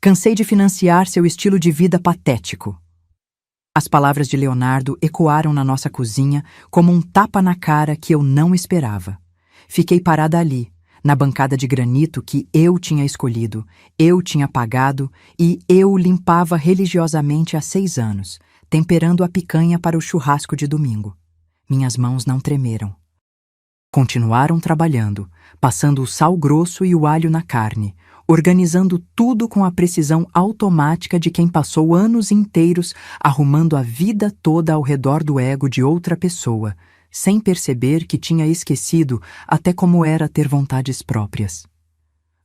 Cansei de financiar seu estilo de vida patético. As palavras de Leonardo ecoaram na nossa cozinha como um tapa na cara que eu não esperava. Fiquei parada ali, na bancada de granito que eu tinha escolhido, eu tinha pagado e eu limpava religiosamente há 6 anos, temperando a picanha para o churrasco de domingo. Minhas mãos não tremeram. Continuaram trabalhando, passando o sal grosso e o alho na carne, organizando tudo com a precisão automática de quem passou anos inteiros arrumando a vida toda ao redor do ego de outra pessoa, sem perceber que tinha esquecido até como era ter vontades próprias.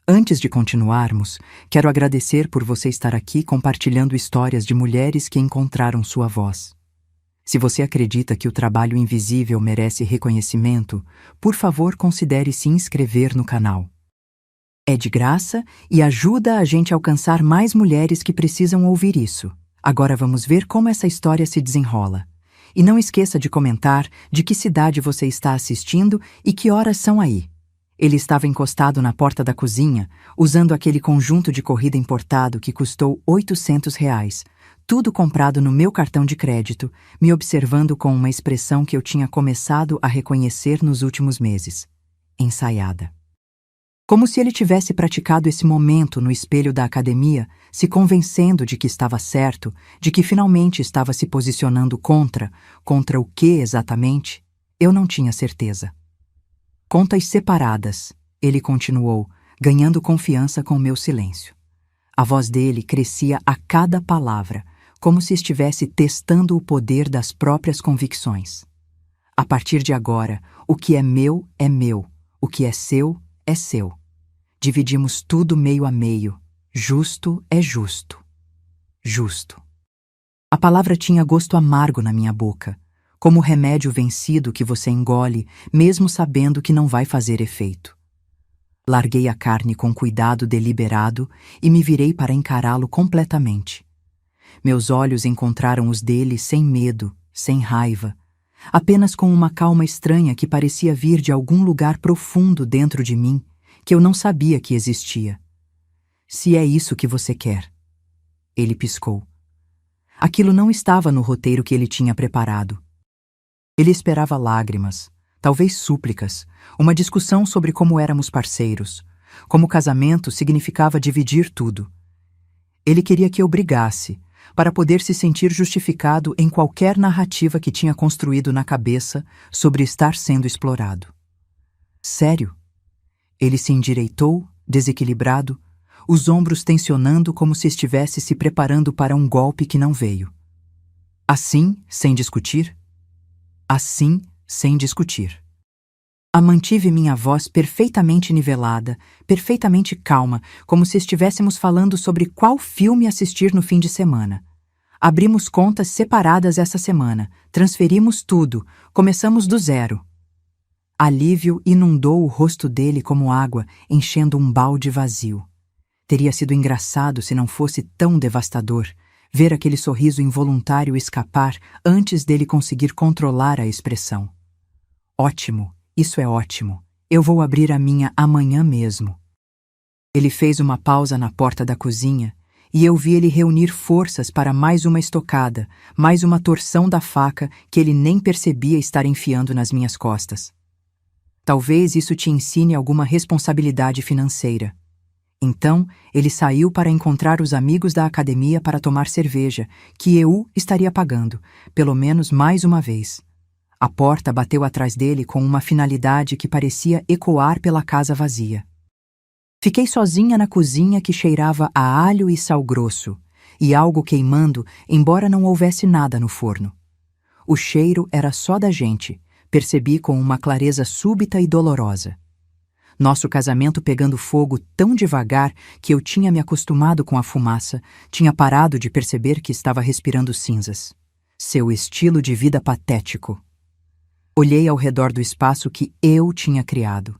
Antes de continuarmos, quero agradecer por você estar aqui compartilhando histórias de mulheres que encontraram sua voz. Se você acredita que o trabalho invisível merece reconhecimento, por favor considere se inscrever no canal. É de graça e ajuda a gente a alcançar mais mulheres que precisam ouvir isso. Agora vamos ver como essa história se desenrola. E não esqueça de comentar de que cidade você está assistindo e que horas são aí. Ele estava encostado na porta da cozinha, usando aquele conjunto de corrida importado que custou R$800, tudo comprado no meu cartão de crédito, me observando com uma expressão que eu tinha começado a reconhecer nos últimos meses. Ensaiada. Como se ele tivesse praticado esse momento no espelho da academia, se convencendo de que estava certo, de que finalmente estava se posicionando contra o que exatamente, eu não tinha certeza. Contas separadas, ele continuou, ganhando confiança com o meu silêncio. A voz dele crescia a cada palavra, como se estivesse testando o poder das próprias convicções. A partir de agora, o que é meu, o que é seu, é seu. Dividimos tudo meio a meio. Justo é justo. Justo. A palavra tinha gosto amargo na minha boca, como o remédio vencido que você engole, mesmo sabendo que não vai fazer efeito. Larguei a carne com cuidado deliberado e me virei para encará-lo completamente. Meus olhos encontraram os dele sem medo, sem raiva, apenas com uma calma estranha que parecia vir de algum lugar profundo dentro de mim, que eu não sabia que existia. Se é isso que você quer. Ele piscou. Aquilo não estava no roteiro que ele tinha preparado. Ele esperava lágrimas, talvez súplicas, uma discussão sobre como éramos parceiros, como casamento significava dividir tudo. Ele queria que eu brigasse, para poder se sentir justificado em qualquer narrativa que tinha construído na cabeça sobre estar sendo explorado. Sério? Ele se endireitou, desequilibrado, os ombros tensionando como se estivesse se preparando para um golpe que não veio. Assim, sem discutir? Assim, sem discutir. Mantive minha voz perfeitamente nivelada, perfeitamente calma, como se estivéssemos falando sobre qual filme assistir no fim de semana. Abrimos contas separadas essa semana, transferimos tudo, começamos do zero. Alívio inundou o rosto dele como água, enchendo um balde vazio. Teria sido engraçado se não fosse tão devastador, ver aquele sorriso involuntário escapar antes dele conseguir controlar a expressão. Ótimo, isso é ótimo. Eu vou abrir a minha amanhã mesmo. Ele fez uma pausa na porta da cozinha e eu vi ele reunir forças para mais uma estocada, mais uma torção da faca que ele nem percebia estar enfiando nas minhas costas. Talvez isso te ensine alguma responsabilidade financeira. Então, ele saiu para encontrar os amigos da academia para tomar cerveja, que eu estaria pagando, pelo menos mais uma vez. A porta bateu atrás dele com uma finalidade que parecia ecoar pela casa vazia. Fiquei sozinha na cozinha que cheirava a alho e sal grosso, e algo queimando, embora não houvesse nada no forno. O cheiro era só da gente, percebi com uma clareza súbita e dolorosa. Nosso casamento pegando fogo tão devagar que eu tinha me acostumado com a fumaça, tinha parado de perceber que estava respirando cinzas. Seu estilo de vida patético. Olhei ao redor do espaço que eu tinha criado.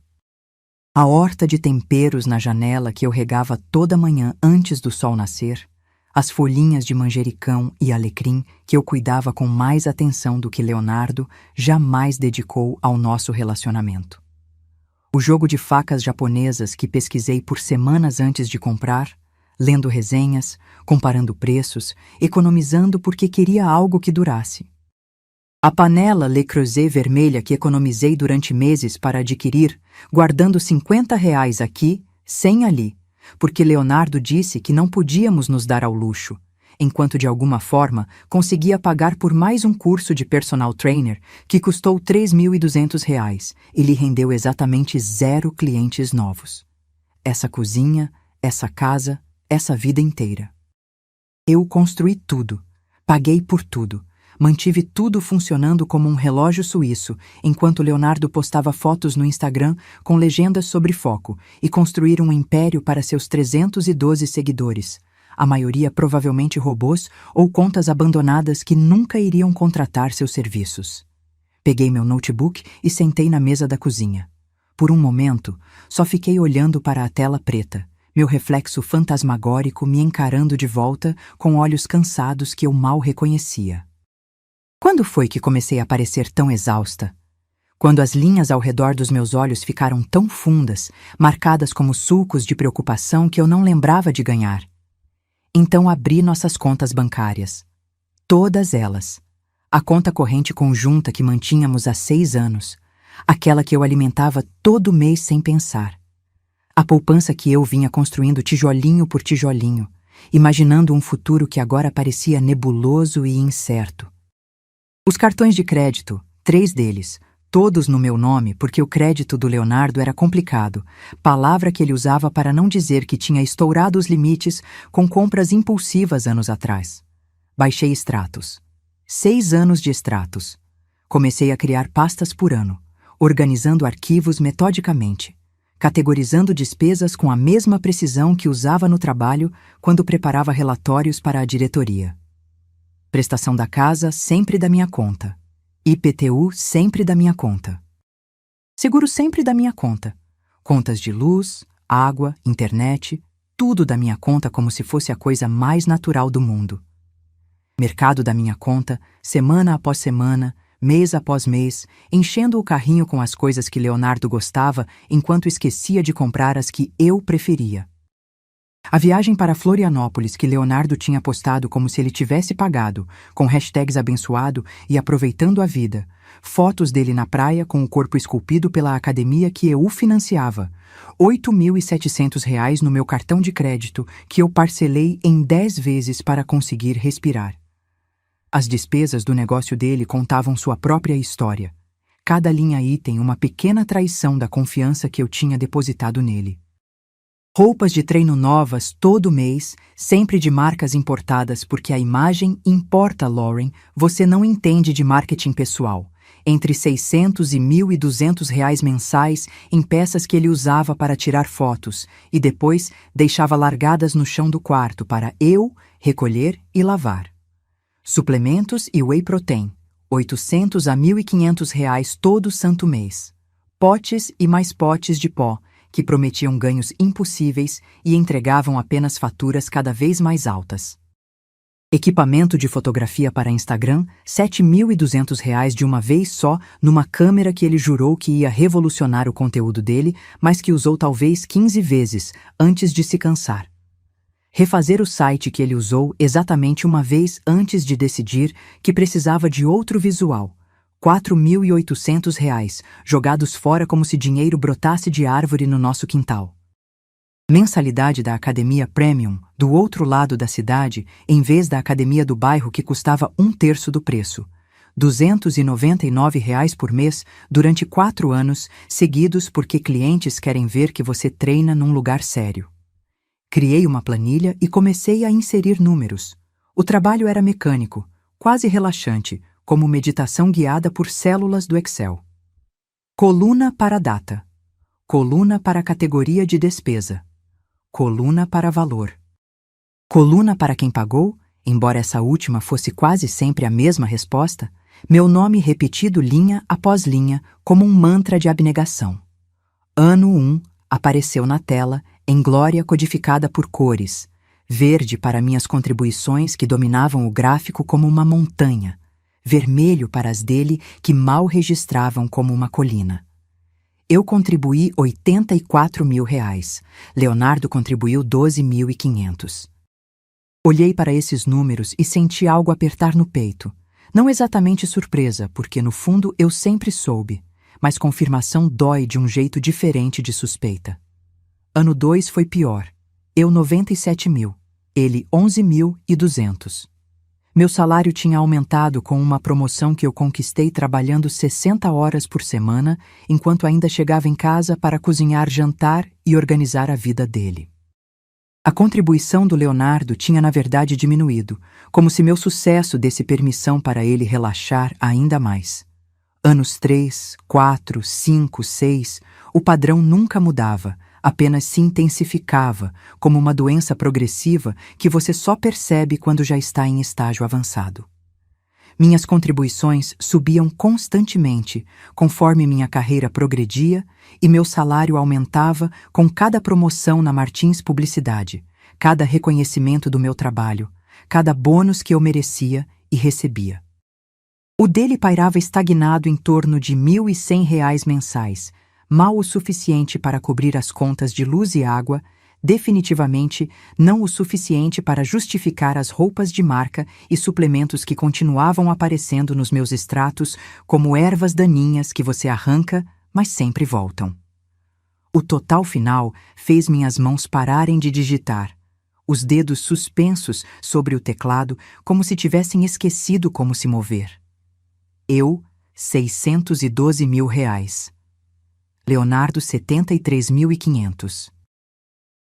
A horta de temperos na janela que eu regava toda manhã antes do sol nascer, as folhinhas de manjericão e alecrim que eu cuidava com mais atenção do que Leonardo jamais dedicou ao nosso relacionamento. O jogo de facas japonesas que pesquisei por semanas antes de comprar, lendo resenhas, comparando preços, economizando porque queria algo que durasse. A panela Le Creuset vermelha que economizei durante meses para adquirir, guardando R$ 50 aqui, 100 ali, porque Leonardo disse que não podíamos nos dar ao luxo, enquanto de alguma forma conseguia pagar por mais um curso de personal trainer que custou R$ 3.200 e lhe rendeu exatamente 0 clientes novos. Essa cozinha, essa casa, essa vida inteira. Eu construí tudo, paguei por tudo, mantive tudo funcionando como um relógio suíço, enquanto Leonardo postava fotos no Instagram com legendas sobre foco e construir um império para seus 312 seguidores, a maioria provavelmente robôs ou contas abandonadas que nunca iriam contratar seus serviços. Peguei meu notebook e sentei na mesa da cozinha. Por um momento, só fiquei olhando para a tela preta, meu reflexo fantasmagórico me encarando de volta com olhos cansados que eu mal reconhecia. Quando foi que comecei a parecer tão exausta? Quando as linhas ao redor dos meus olhos ficaram tão fundas, marcadas como sulcos de preocupação que eu não lembrava de ganhar. Então abri nossas contas bancárias. Todas elas. A conta corrente conjunta que mantínhamos há 6 anos. Aquela que eu alimentava todo mês sem pensar. A poupança que eu vinha construindo tijolinho por tijolinho, imaginando um futuro que agora parecia nebuloso e incerto. Os cartões de crédito, 3 deles, todos no meu nome porque o crédito do Leonardo era complicado, palavra que ele usava para não dizer que tinha estourado os limites com compras impulsivas anos atrás. Baixei extratos. 6 anos de extratos. Comecei a criar pastas por ano, organizando arquivos metodicamente, categorizando despesas com a mesma precisão que usava no trabalho quando preparava relatórios para a diretoria. Prestação da casa sempre da minha conta. IPTU sempre da minha conta. Seguro sempre da minha conta. Contas de luz, água, internet, tudo da minha conta como se fosse a coisa mais natural do mundo. Mercado da minha conta, semana após semana, mês após mês, enchendo o carrinho com as coisas que Leonardo gostava enquanto esquecia de comprar as que eu preferia. A viagem para Florianópolis que Leonardo tinha postado como se ele tivesse pagado, com hashtags abençoado e aproveitando a vida, fotos dele na praia com o corpo esculpido pela academia que eu financiava, R$ 8.700 no meu cartão de crédito que eu parcelei em 10 vezes para conseguir respirar. As despesas do negócio dele contavam sua própria história. Cada linha item uma pequena traição da confiança que eu tinha depositado nele. Roupas de treino novas todo mês, sempre de marcas importadas porque a imagem importa, Lauren, você não entende de marketing pessoal. Entre R$ 600 e R$ 1.200 mensais em peças que ele usava para tirar fotos e depois deixava largadas no chão do quarto para eu recolher e lavar. Suplementos e whey protein, R$ 800 a R$ 1.500 todo santo mês. Potes e mais potes de pó, que prometiam ganhos impossíveis e entregavam apenas faturas cada vez mais altas. Equipamento de fotografia para Instagram, R$ 7.200 de uma vez só, numa câmera que ele jurou que ia revolucionar o conteúdo dele, mas que usou talvez 15 vezes, antes de se cansar. Refazer o site que ele usou exatamente uma vez antes de decidir que precisava de outro visual. R$ 4.800, jogados fora como se dinheiro brotasse de árvore no nosso quintal. Mensalidade da academia Premium, do outro lado da cidade, em vez da academia do bairro que custava 1/3 do preço. R$ 299 por mês durante 4 anos, seguidos porque clientes querem ver que você treina num lugar sério. Criei uma planilha e comecei a inserir números. O trabalho era mecânico, quase relaxante, como meditação guiada por células do Excel. Coluna para data. Coluna para categoria de despesa. Coluna para valor. Coluna para quem pagou, embora essa última fosse quase sempre a mesma resposta, meu nome repetido linha após linha como um mantra de abnegação. Ano 1 apareceu na tela, em glória codificada por cores, verde para minhas contribuições que dominavam o gráfico como uma montanha, vermelho para as dele que mal registravam como uma colina. Eu contribuí R$ 84.000. Leonardo contribuiu 12.500. Olhei para esses números e senti algo apertar no peito. Não exatamente surpresa, porque no fundo eu sempre soube, mas confirmação dói de um jeito diferente de suspeita. Ano 2 foi pior. Eu 97.000, ele 11.200. Meu salário tinha aumentado com uma promoção que eu conquistei trabalhando 60 horas por semana, enquanto ainda chegava em casa para cozinhar jantar e organizar a vida dele. A contribuição do Leonardo tinha na verdade diminuído, como se meu sucesso desse permissão para ele relaxar ainda mais. Anos 3, 4, 5, 6, o padrão nunca mudava, apenas se intensificava, como uma doença progressiva que você só percebe quando já está em estágio avançado. Minhas contribuições subiam constantemente, conforme minha carreira progredia, e meu salário aumentava com cada promoção na Martins Publicidade, cada reconhecimento do meu trabalho, cada bônus que eu merecia e recebia. O dele pairava estagnado em torno de R$ 1.100 mensais, mal o suficiente para cobrir as contas de luz e água, definitivamente não o suficiente para justificar as roupas de marca e suplementos que continuavam aparecendo nos meus extratos como ervas daninhas que você arranca, mas sempre voltam. O total final fez minhas mãos pararem de digitar, os dedos suspensos sobre o teclado como se tivessem esquecido como se mover. Eu, R$ 612.000. Leonardo, 73.500.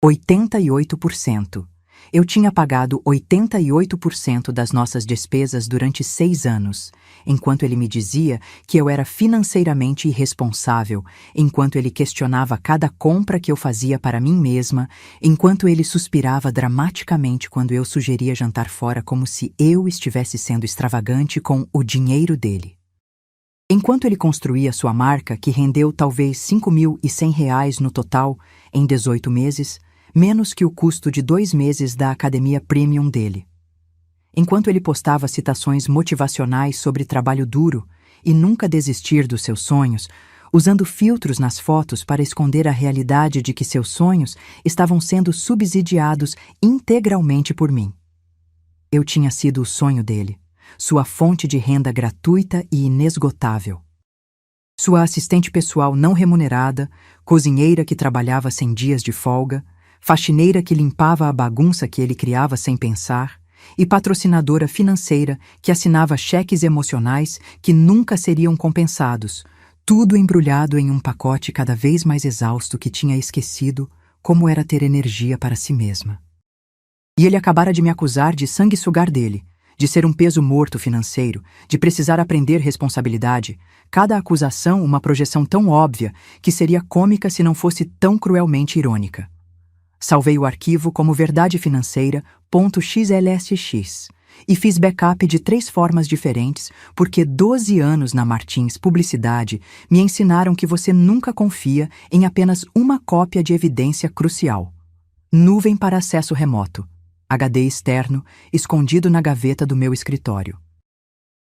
88%. Eu tinha pagado 88% das nossas despesas durante 6 anos, enquanto ele me dizia que eu era financeiramente irresponsável, enquanto ele questionava cada compra que eu fazia para mim mesma, enquanto ele suspirava dramaticamente quando eu sugeria jantar fora como se eu estivesse sendo extravagante com o dinheiro dele. Enquanto ele construía sua marca, que rendeu talvez R$ 5.100 no total em 18 meses, menos que o custo de 2 meses da academia premium dele. Enquanto ele postava citações motivacionais sobre trabalho duro e nunca desistir dos seus sonhos, usando filtros nas fotos para esconder a realidade de que seus sonhos estavam sendo subsidiados integralmente por mim. Eu tinha sido o sonho dele, sua fonte de renda gratuita e inesgotável. Sua assistente pessoal não remunerada, cozinheira que trabalhava sem dias de folga, faxineira que limpava a bagunça que ele criava sem pensar, e patrocinadora financeira que assinava cheques emocionais que nunca seriam compensados, tudo embrulhado em um pacote cada vez mais exausto que tinha esquecido como era ter energia para si mesma. E ele acabara de me acusar de sanguessugar dele, de ser um peso morto financeiro, de precisar aprender responsabilidade, cada acusação uma projeção tão óbvia que seria cômica se não fosse tão cruelmente irônica. Salvei o arquivo como verdade financeira.xlsx e fiz backup de 3 formas diferentes porque 12 anos na Martins Publicidade me ensinaram que você nunca confia em apenas uma cópia de evidência crucial. Nuvem para acesso remoto. HD externo, escondido na gaveta do meu escritório.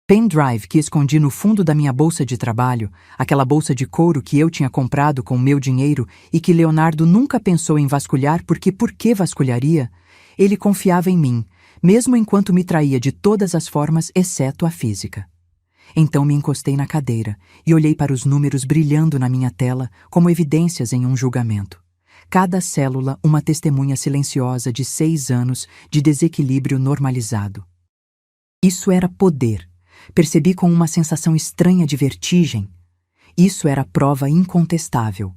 Pendrive que escondi no fundo da minha bolsa de trabalho, aquela bolsa de couro que eu tinha comprado com o meu dinheiro e que Leonardo nunca pensou em vasculhar porque por que vasculharia? Ele confiava em mim, mesmo enquanto me traía de todas as formas exceto a física. Então me encostei na cadeira e olhei para os números brilhando na minha tela como evidências em um julgamento. Cada célula uma testemunha silenciosa de 6 anos de desequilíbrio normalizado. Isso era poder. Percebi com uma sensação estranha de vertigem. Isso era prova incontestável.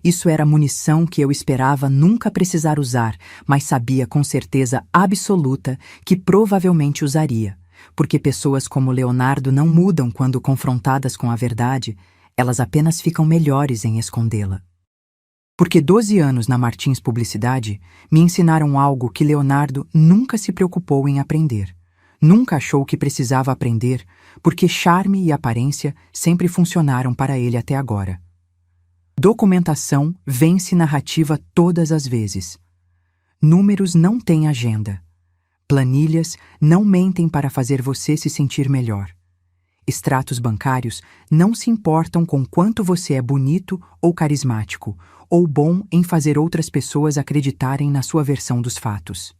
Isso era munição que eu esperava nunca precisar usar, mas sabia com certeza absoluta que provavelmente usaria, porque pessoas como Leonardo não mudam quando confrontadas com a verdade, elas apenas ficam melhores em escondê-la. Porque 12 anos na Martins Publicidade me ensinaram algo que Leonardo nunca se preocupou em aprender. Nunca achou que precisava aprender, porque charme e aparência sempre funcionaram para ele até agora. Documentação vence narrativa todas as vezes. Números não têm agenda. Planilhas não mentem para fazer você se sentir melhor. Extratos bancários não se importam com quanto você é bonito ou carismático, ou bom em fazer outras pessoas acreditarem na sua versão dos fatos.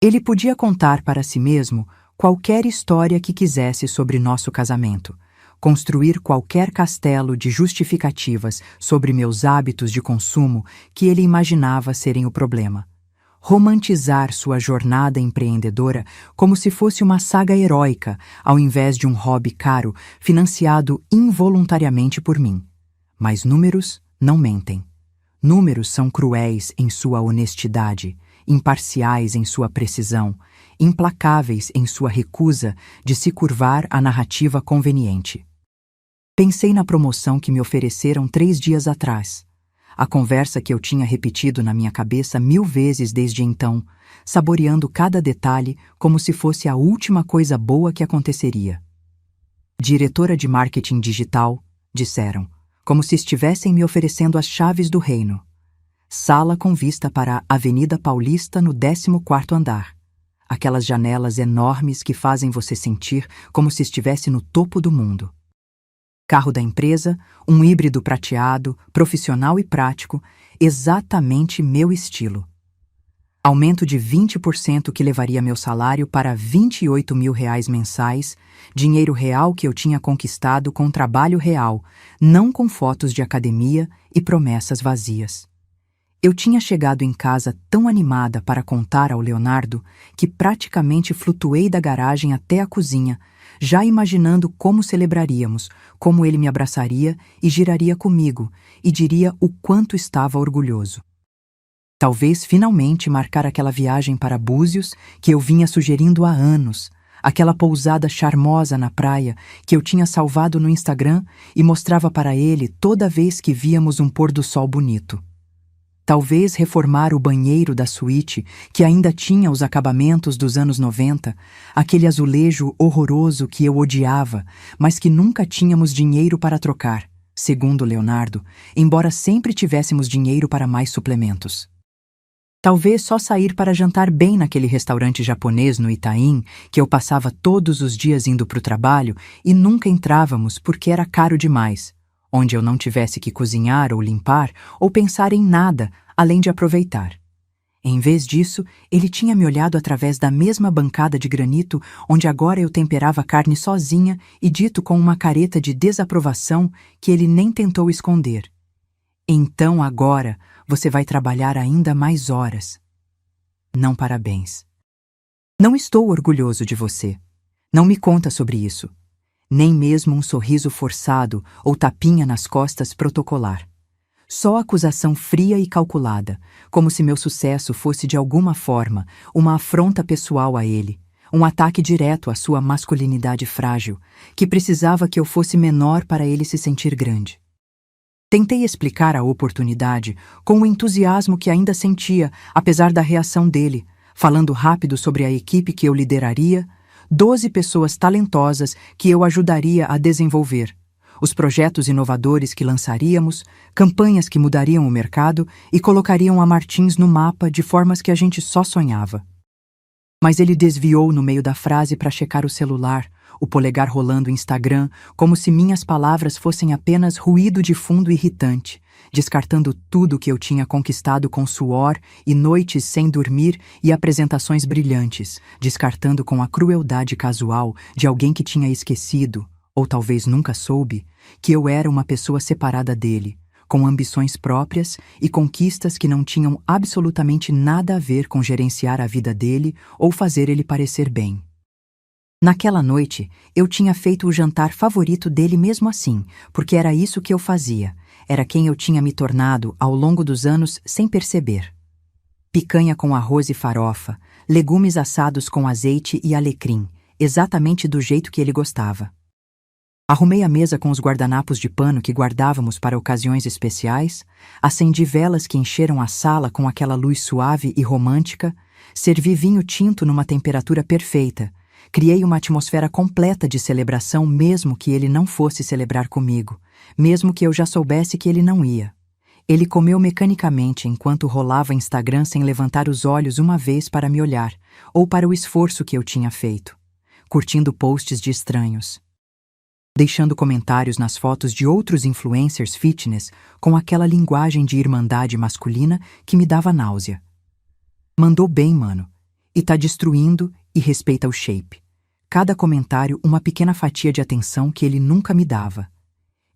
Ele podia contar para si mesmo qualquer história que quisesse sobre nosso casamento, construir qualquer castelo de justificativas sobre meus hábitos de consumo que ele imaginava serem o problema. Romantizar sua jornada empreendedora como se fosse uma saga heróica, ao invés de um hobby caro, financiado involuntariamente por mim. Mas números não mentem. Números são cruéis em sua honestidade, imparciais em sua precisão, implacáveis em sua recusa de se curvar à narrativa conveniente. Pensei na promoção que me ofereceram 3 dias atrás. A conversa que eu tinha repetido na minha cabeça 1000 vezes desde então, saboreando cada detalhe como se fosse a última coisa boa que aconteceria. Diretora de marketing digital, disseram, como se estivessem me oferecendo as chaves do reino. Sala com vista para a Avenida Paulista no 14º andar. Aquelas janelas enormes que fazem você sentir como se estivesse no topo do mundo. Carro da empresa, um híbrido prateado, profissional e prático, exatamente meu estilo. Aumento de 20% que levaria meu salário para R$ 28.000 mensais, dinheiro real que eu tinha conquistado com trabalho real, não com fotos de academia e promessas vazias. Eu tinha chegado em casa tão animada para contar ao Leonardo que praticamente flutuei da garagem até a cozinha, já imaginando como celebraríamos, como ele me abraçaria e giraria comigo, e diria o quanto estava orgulhoso. Talvez finalmente marcar aquela viagem para Búzios que eu vinha sugerindo há anos, aquela pousada charmosa na praia que eu tinha salvado no Instagram e mostrava para ele toda vez que víamos um pôr do sol bonito. Talvez reformar o banheiro da suíte, que ainda tinha os acabamentos dos anos 90, aquele azulejo horroroso que eu odiava, mas que nunca tínhamos dinheiro para trocar, segundo Leonardo, embora sempre tivéssemos dinheiro para mais suplementos. Talvez só sair para jantar bem naquele restaurante japonês no Itaim, que eu passava todos os dias indo para o trabalho e nunca entrávamos porque era caro demais, onde eu não tivesse que cozinhar ou limpar ou pensar em nada além de aproveitar. Em vez disso, ele tinha me olhado através da mesma bancada de granito onde agora eu temperava a carne sozinha e dito com uma careta de desaprovação que ele nem tentou esconder. Então agora você vai trabalhar ainda mais horas. Não, parabéns. Não estou orgulhoso de você. Não me conta sobre isso. Nem mesmo um sorriso forçado ou tapinha nas costas protocolar. Só acusação fria e calculada, como se meu sucesso fosse de alguma forma uma afronta pessoal a ele, um ataque direto à sua masculinidade frágil, que precisava que eu fosse menor para ele se sentir grande. Tentei explicar a oportunidade com o entusiasmo que ainda sentia, apesar da reação dele, falando rápido sobre a equipe que eu lideraria, 12 pessoas talentosas que eu ajudaria a desenvolver, os projetos inovadores que lançaríamos, campanhas que mudariam o mercado e colocariam a Martins no mapa de formas que a gente só sonhava. Mas ele desviou no meio da frase para checar o celular, o polegar rolando o Instagram, como se minhas palavras fossem apenas ruído de fundo irritante, descartando tudo que eu tinha conquistado com suor e noites sem dormir e apresentações brilhantes, descartando com a crueldade casual de alguém que tinha esquecido, ou talvez nunca soube, que eu era uma pessoa separada dele, com ambições próprias e conquistas que não tinham absolutamente nada a ver com gerenciar a vida dele ou fazer ele parecer bem. Naquela noite, eu tinha feito o jantar favorito dele mesmo assim, porque era isso que eu fazia, era quem eu tinha me tornado ao longo dos anos sem perceber. Picanha com arroz e farofa, legumes assados com azeite e alecrim, exatamente do jeito que ele gostava. Arrumei a mesa com os guardanapos de pano que guardávamos para ocasiões especiais, acendi velas que encheram a sala com aquela luz suave e romântica, servi vinho tinto numa temperatura perfeita, criei uma atmosfera completa de celebração mesmo que ele não fosse celebrar comigo, mesmo que eu já soubesse que ele não ia. Ele comeu mecanicamente enquanto rolava Instagram sem levantar os olhos uma vez para me olhar, ou para o esforço que eu tinha feito, curtindo posts de estranhos. deixando comentários nas fotos de outros influencers fitness com aquela linguagem de irmandade masculina que me dava náusea. Mandou bem, mano. E tá destruindo e respeita o shape. Cada comentário uma pequena fatia de atenção que ele nunca me dava.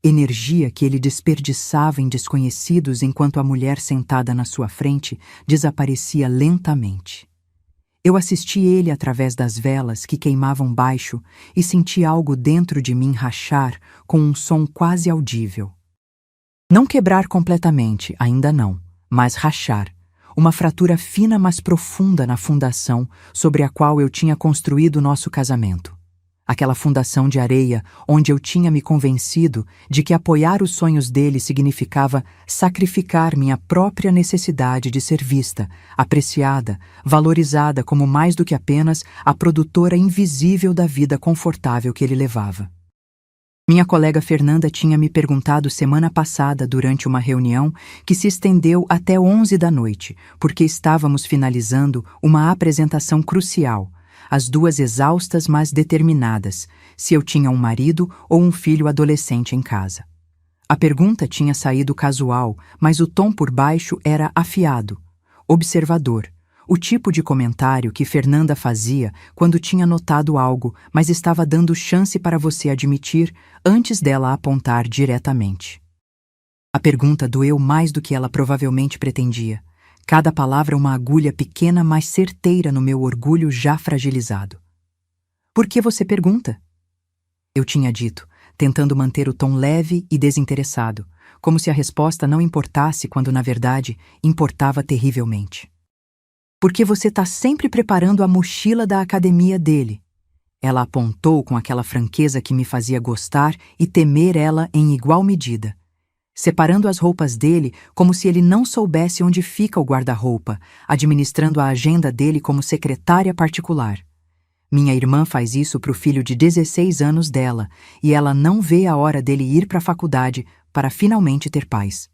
Energia que ele desperdiçava em desconhecidos enquanto a mulher sentada na sua frente desaparecia lentamente. Eu assisti ele através das velas que queimavam baixo e senti algo dentro de mim rachar com um som quase audível. Não quebrar completamente, ainda não, mas rachar. Uma fratura fina mas profunda na fundação sobre a qual eu tinha construído nosso casamento. Aquela fundação de areia onde eu tinha me convencido de que apoiar os sonhos dele significava sacrificar minha própria necessidade de ser vista, apreciada, valorizada como mais do que apenas a produtora invisível da vida confortável que ele levava. Minha colega Fernanda tinha me perguntado semana passada durante uma reunião que se estendeu até 11 da noite, porque estávamos finalizando uma apresentação crucial, as duas exaustas mas determinadas, se eu tinha um marido ou um filho adolescente em casa. A pergunta tinha saído casual, mas o tom por baixo era afiado, observador, o tipo de comentário que Fernanda fazia quando tinha notado algo, mas estava dando chance para você admitir antes dela apontar diretamente. A pergunta doeu mais do que ela provavelmente pretendia. Cada palavra uma agulha pequena, mas certeira no meu orgulho já fragilizado. Por que você pergunta? Eu tinha dito, tentando manter o tom leve e desinteressado, como se a resposta não importasse quando, na verdade, importava terrivelmente. Porque você está sempre preparando a mochila da academia dele. Ela apontou com aquela franqueza que me fazia gostar e temer ela em igual medida. Separando as roupas dele como se ele não soubesse onde fica o guarda-roupa, administrando a agenda dele como secretária particular. Minha irmã faz isso para o filho de 16 anos dela, e ela não vê a hora dele ir para a faculdade para finalmente ter paz.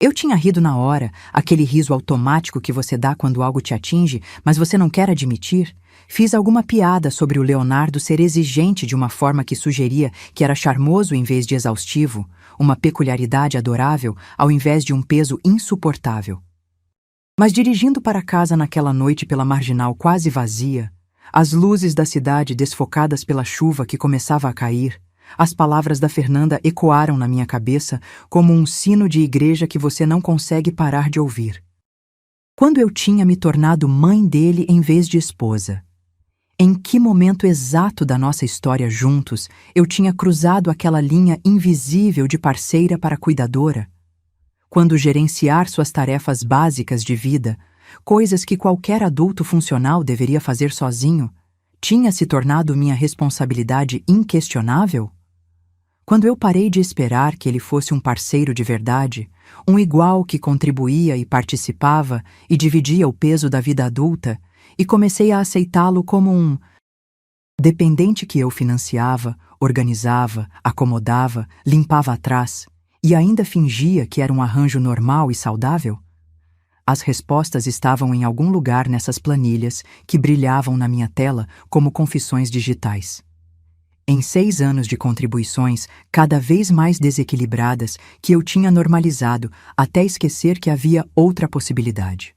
Eu tinha rido na hora, aquele riso automático que você dá quando algo te atinge, mas você não quer admitir. Fiz alguma piada sobre o Leonardo ser exigente de uma forma que sugeria que era charmoso em vez de exaustivo, uma peculiaridade adorável ao invés de um peso insuportável. Mas dirigindo para casa naquela noite pela marginal quase vazia, as luzes da cidade desfocadas pela chuva que começava a cair, as palavras da Fernanda ecoaram na minha cabeça como um sino de igreja que você não consegue parar de ouvir. Quando eu tinha me tornado mãe dele em vez de esposa? Em que momento exato da nossa história juntos eu tinha cruzado aquela linha invisível de parceira para cuidadora? Quando gerenciar suas tarefas básicas de vida, coisas que qualquer adulto funcional deveria fazer sozinho, tinha se tornado minha responsabilidade inquestionável? Quando eu parei de esperar que ele fosse um parceiro de verdade, um igual que contribuía e participava e dividia o peso da vida adulta, e comecei a aceitá-lo como um dependente que eu financiava, organizava, acomodava, limpava atrás, e ainda fingia que era um arranjo normal e saudável? As respostas estavam em algum lugar nessas planilhas que brilhavam na minha tela como confissões digitais. Em 6 anos de contribuições, cada vez mais desequilibradas, que eu tinha normalizado até esquecer que havia outra possibilidade.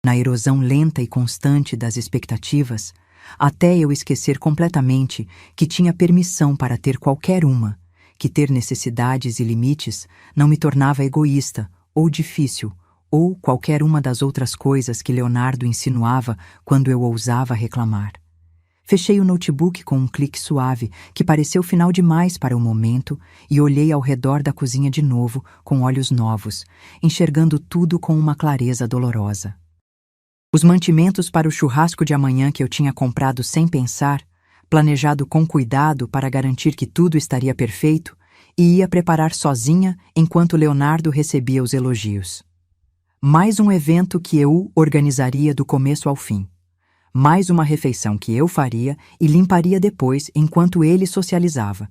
Na erosão lenta e constante das expectativas, até eu esquecer completamente que tinha permissão para ter qualquer uma, que ter necessidades e limites não me tornava egoísta ou difícil, ou qualquer uma das outras coisas que Leonardo insinuava quando eu ousava reclamar. Fechei o notebook com um clique suave que pareceu final demais para o momento e olhei ao redor da cozinha de novo com olhos novos, enxergando tudo com uma clareza dolorosa. Os mantimentos para o churrasco de amanhã que eu tinha comprado sem pensar, planejado com cuidado para garantir que tudo estaria perfeito, e ia preparar sozinha enquanto Leonardo recebia os elogios. Mais um evento que eu organizaria do começo ao fim. Mais uma refeição que eu faria e limparia depois enquanto ele socializava.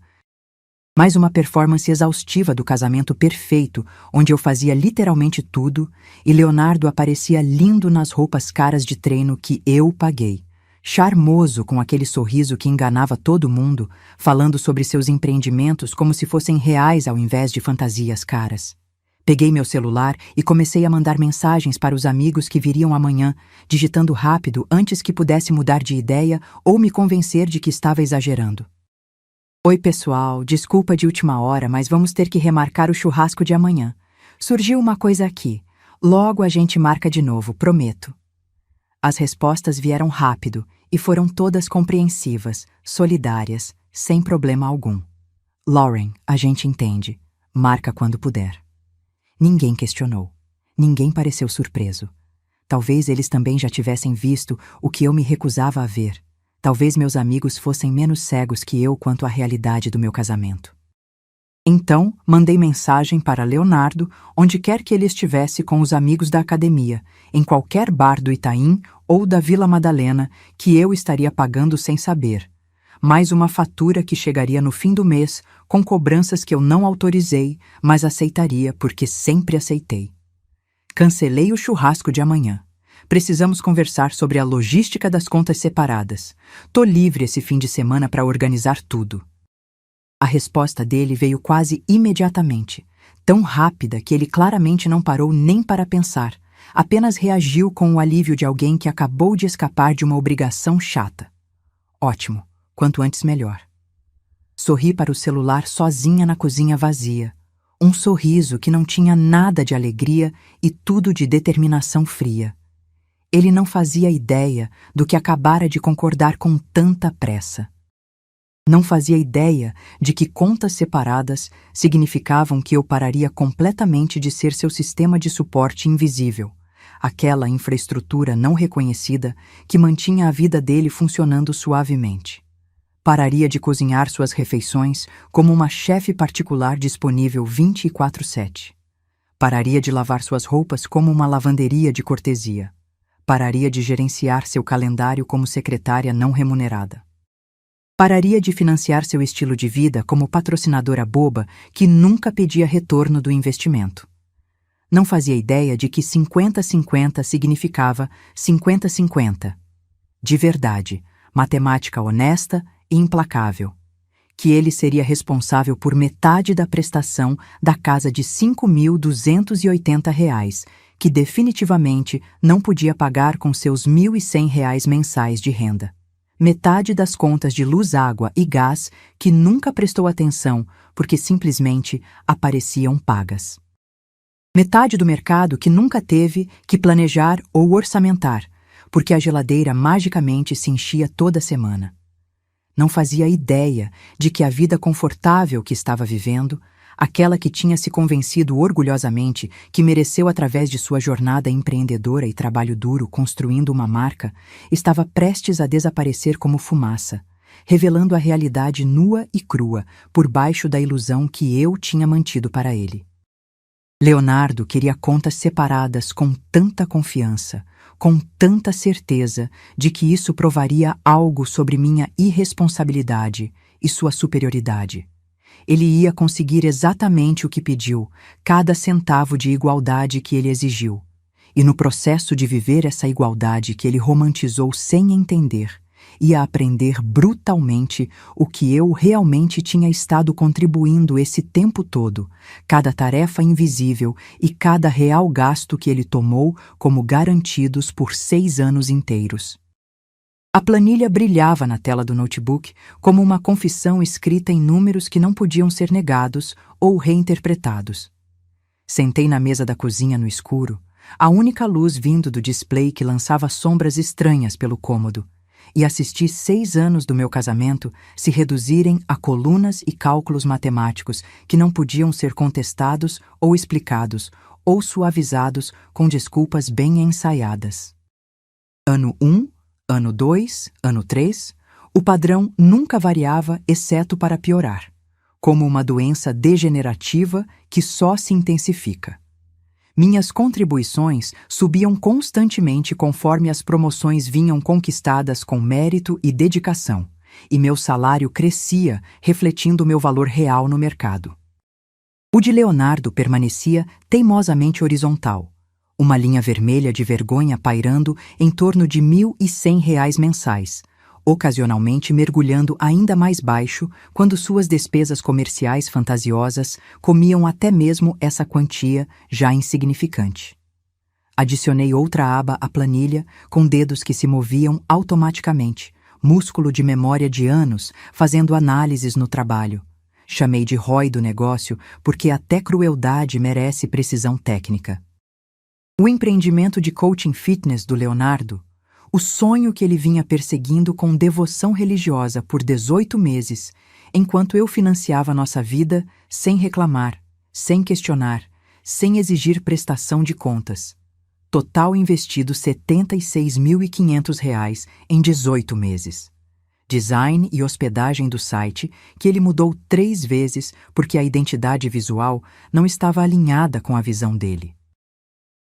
Mais uma performance exaustiva do casamento perfeito, onde eu fazia literalmente tudo e Leonardo aparecia lindo nas roupas caras de treino que eu paguei, charmoso com aquele sorriso que enganava todo mundo, falando sobre seus empreendimentos como se fossem reais ao invés de fantasias caras. Peguei meu celular e comecei a mandar mensagens para os amigos que viriam amanhã, digitando rápido antes que pudesse mudar de ideia ou me convencer de que estava exagerando. Oi, pessoal, desculpa de última hora, mas vamos ter que remarcar o churrasco de amanhã. Surgiu uma coisa aqui. Logo a gente marca de novo, prometo. As respostas vieram rápido e foram todas compreensivas, solidárias, sem problema algum. Lauren, a gente entende. Marca quando puder. Ninguém questionou. Ninguém pareceu surpreso. Talvez eles também já tivessem visto o que eu me recusava a ver. Talvez meus amigos fossem menos cegos que eu quanto à realidade do meu casamento. Então, mandei mensagem para Leonardo, onde quer que ele estivesse com os amigos da academia, em qualquer bar do Itaim ou da Vila Madalena, que eu estaria pagando sem saber. Mais uma fatura que chegaria no fim do mês, com cobranças que eu não autorizei, mas aceitaria porque sempre aceitei. Cancelei o churrasco de amanhã. Precisamos conversar sobre a logística das contas separadas. Tô livre esse fim de semana para organizar tudo. A resposta dele veio quase imediatamente, tão rápida que ele claramente não parou nem para pensar, apenas reagiu com o alívio de alguém que acabou de escapar de uma obrigação chata. Ótimo, quanto antes melhor. Sorri para o celular sozinha na cozinha vazia. Um sorriso que não tinha nada de alegria e tudo de determinação fria. Ele não fazia ideia do que acabara de concordar com tanta pressa. Não fazia ideia de que contas separadas significavam que eu pararia completamente de ser seu sistema de suporte invisível, aquela infraestrutura não reconhecida que mantinha a vida dele funcionando suavemente. Pararia de cozinhar suas refeições como uma chefe particular disponível 24/7. Pararia de lavar suas roupas como uma lavanderia de cortesia. Pararia de gerenciar seu calendário como secretária não remunerada. Pararia de financiar seu estilo de vida como patrocinadora boba que nunca pedia retorno do investimento. Não fazia ideia de que 50-50 significava 50-50. De verdade, matemática honesta e implacável. Que ele seria responsável por metade da prestação da casa de R$ 5.280, que definitivamente não podia pagar com seus R$ 1.100 mensais de renda. Metade das contas de luz, água e gás que nunca prestou atenção porque simplesmente apareciam pagas. Metade do mercado que nunca teve que planejar ou orçamentar, porque a geladeira magicamente se enchia toda semana. Não fazia ideia de que a vida confortável que estava vivendo, aquela que tinha se convencido orgulhosamente que mereceu através de sua jornada empreendedora e trabalho duro construindo uma marca, estava prestes a desaparecer como fumaça, revelando a realidade nua e crua por baixo da ilusão que eu tinha mantido para ele. Leonardo queria contas separadas com tanta confiança, com tanta certeza de que isso provaria algo sobre minha irresponsabilidade e sua superioridade. Ele ia conseguir exatamente o que pediu, cada centavo de igualdade que ele exigiu. E no processo de viver essa igualdade que ele romantizou sem entender, ia aprender brutalmente o que eu realmente tinha estado contribuindo esse tempo todo, cada tarefa invisível e cada real gasto que ele tomou como garantidos por 6 anos inteiros. A planilha brilhava na tela do notebook como uma confissão escrita em números que não podiam ser negados ou reinterpretados. Sentei na mesa da cozinha no escuro, a única luz vindo do display que lançava sombras estranhas pelo cômodo, e assisti 6 anos do meu casamento se reduzirem a colunas e cálculos matemáticos que não podiam ser contestados ou explicados ou suavizados com desculpas bem ensaiadas. Ano 1, ano 2, ano 3, o padrão nunca variava exceto para piorar, como uma doença degenerativa que só se intensifica. Minhas contribuições subiam constantemente conforme as promoções vinham conquistadas com mérito e dedicação, e meu salário crescia, refletindo meu valor real no mercado. O de Leonardo permanecia teimosamente horizontal, uma linha vermelha de vergonha pairando em torno de R$ 1.100 mensais, ocasionalmente mergulhando ainda mais baixo quando suas despesas comerciais fantasiosas comiam até mesmo essa quantia já insignificante. Adicionei outra aba à planilha com dedos que se moviam automaticamente, músculo de memória de anos fazendo análises no trabalho. Chamei de ROI do negócio porque até crueldade merece precisão técnica. O empreendimento de coaching fitness do Leonardo, o sonho que ele vinha perseguindo com devoção religiosa por 18 meses, enquanto eu financiava nossa vida sem reclamar, sem questionar, sem exigir prestação de contas. Total investido R$ 76.500 em 18 meses. Design e hospedagem do site, que ele mudou 3 vezes porque a identidade visual não estava alinhada com a visão dele.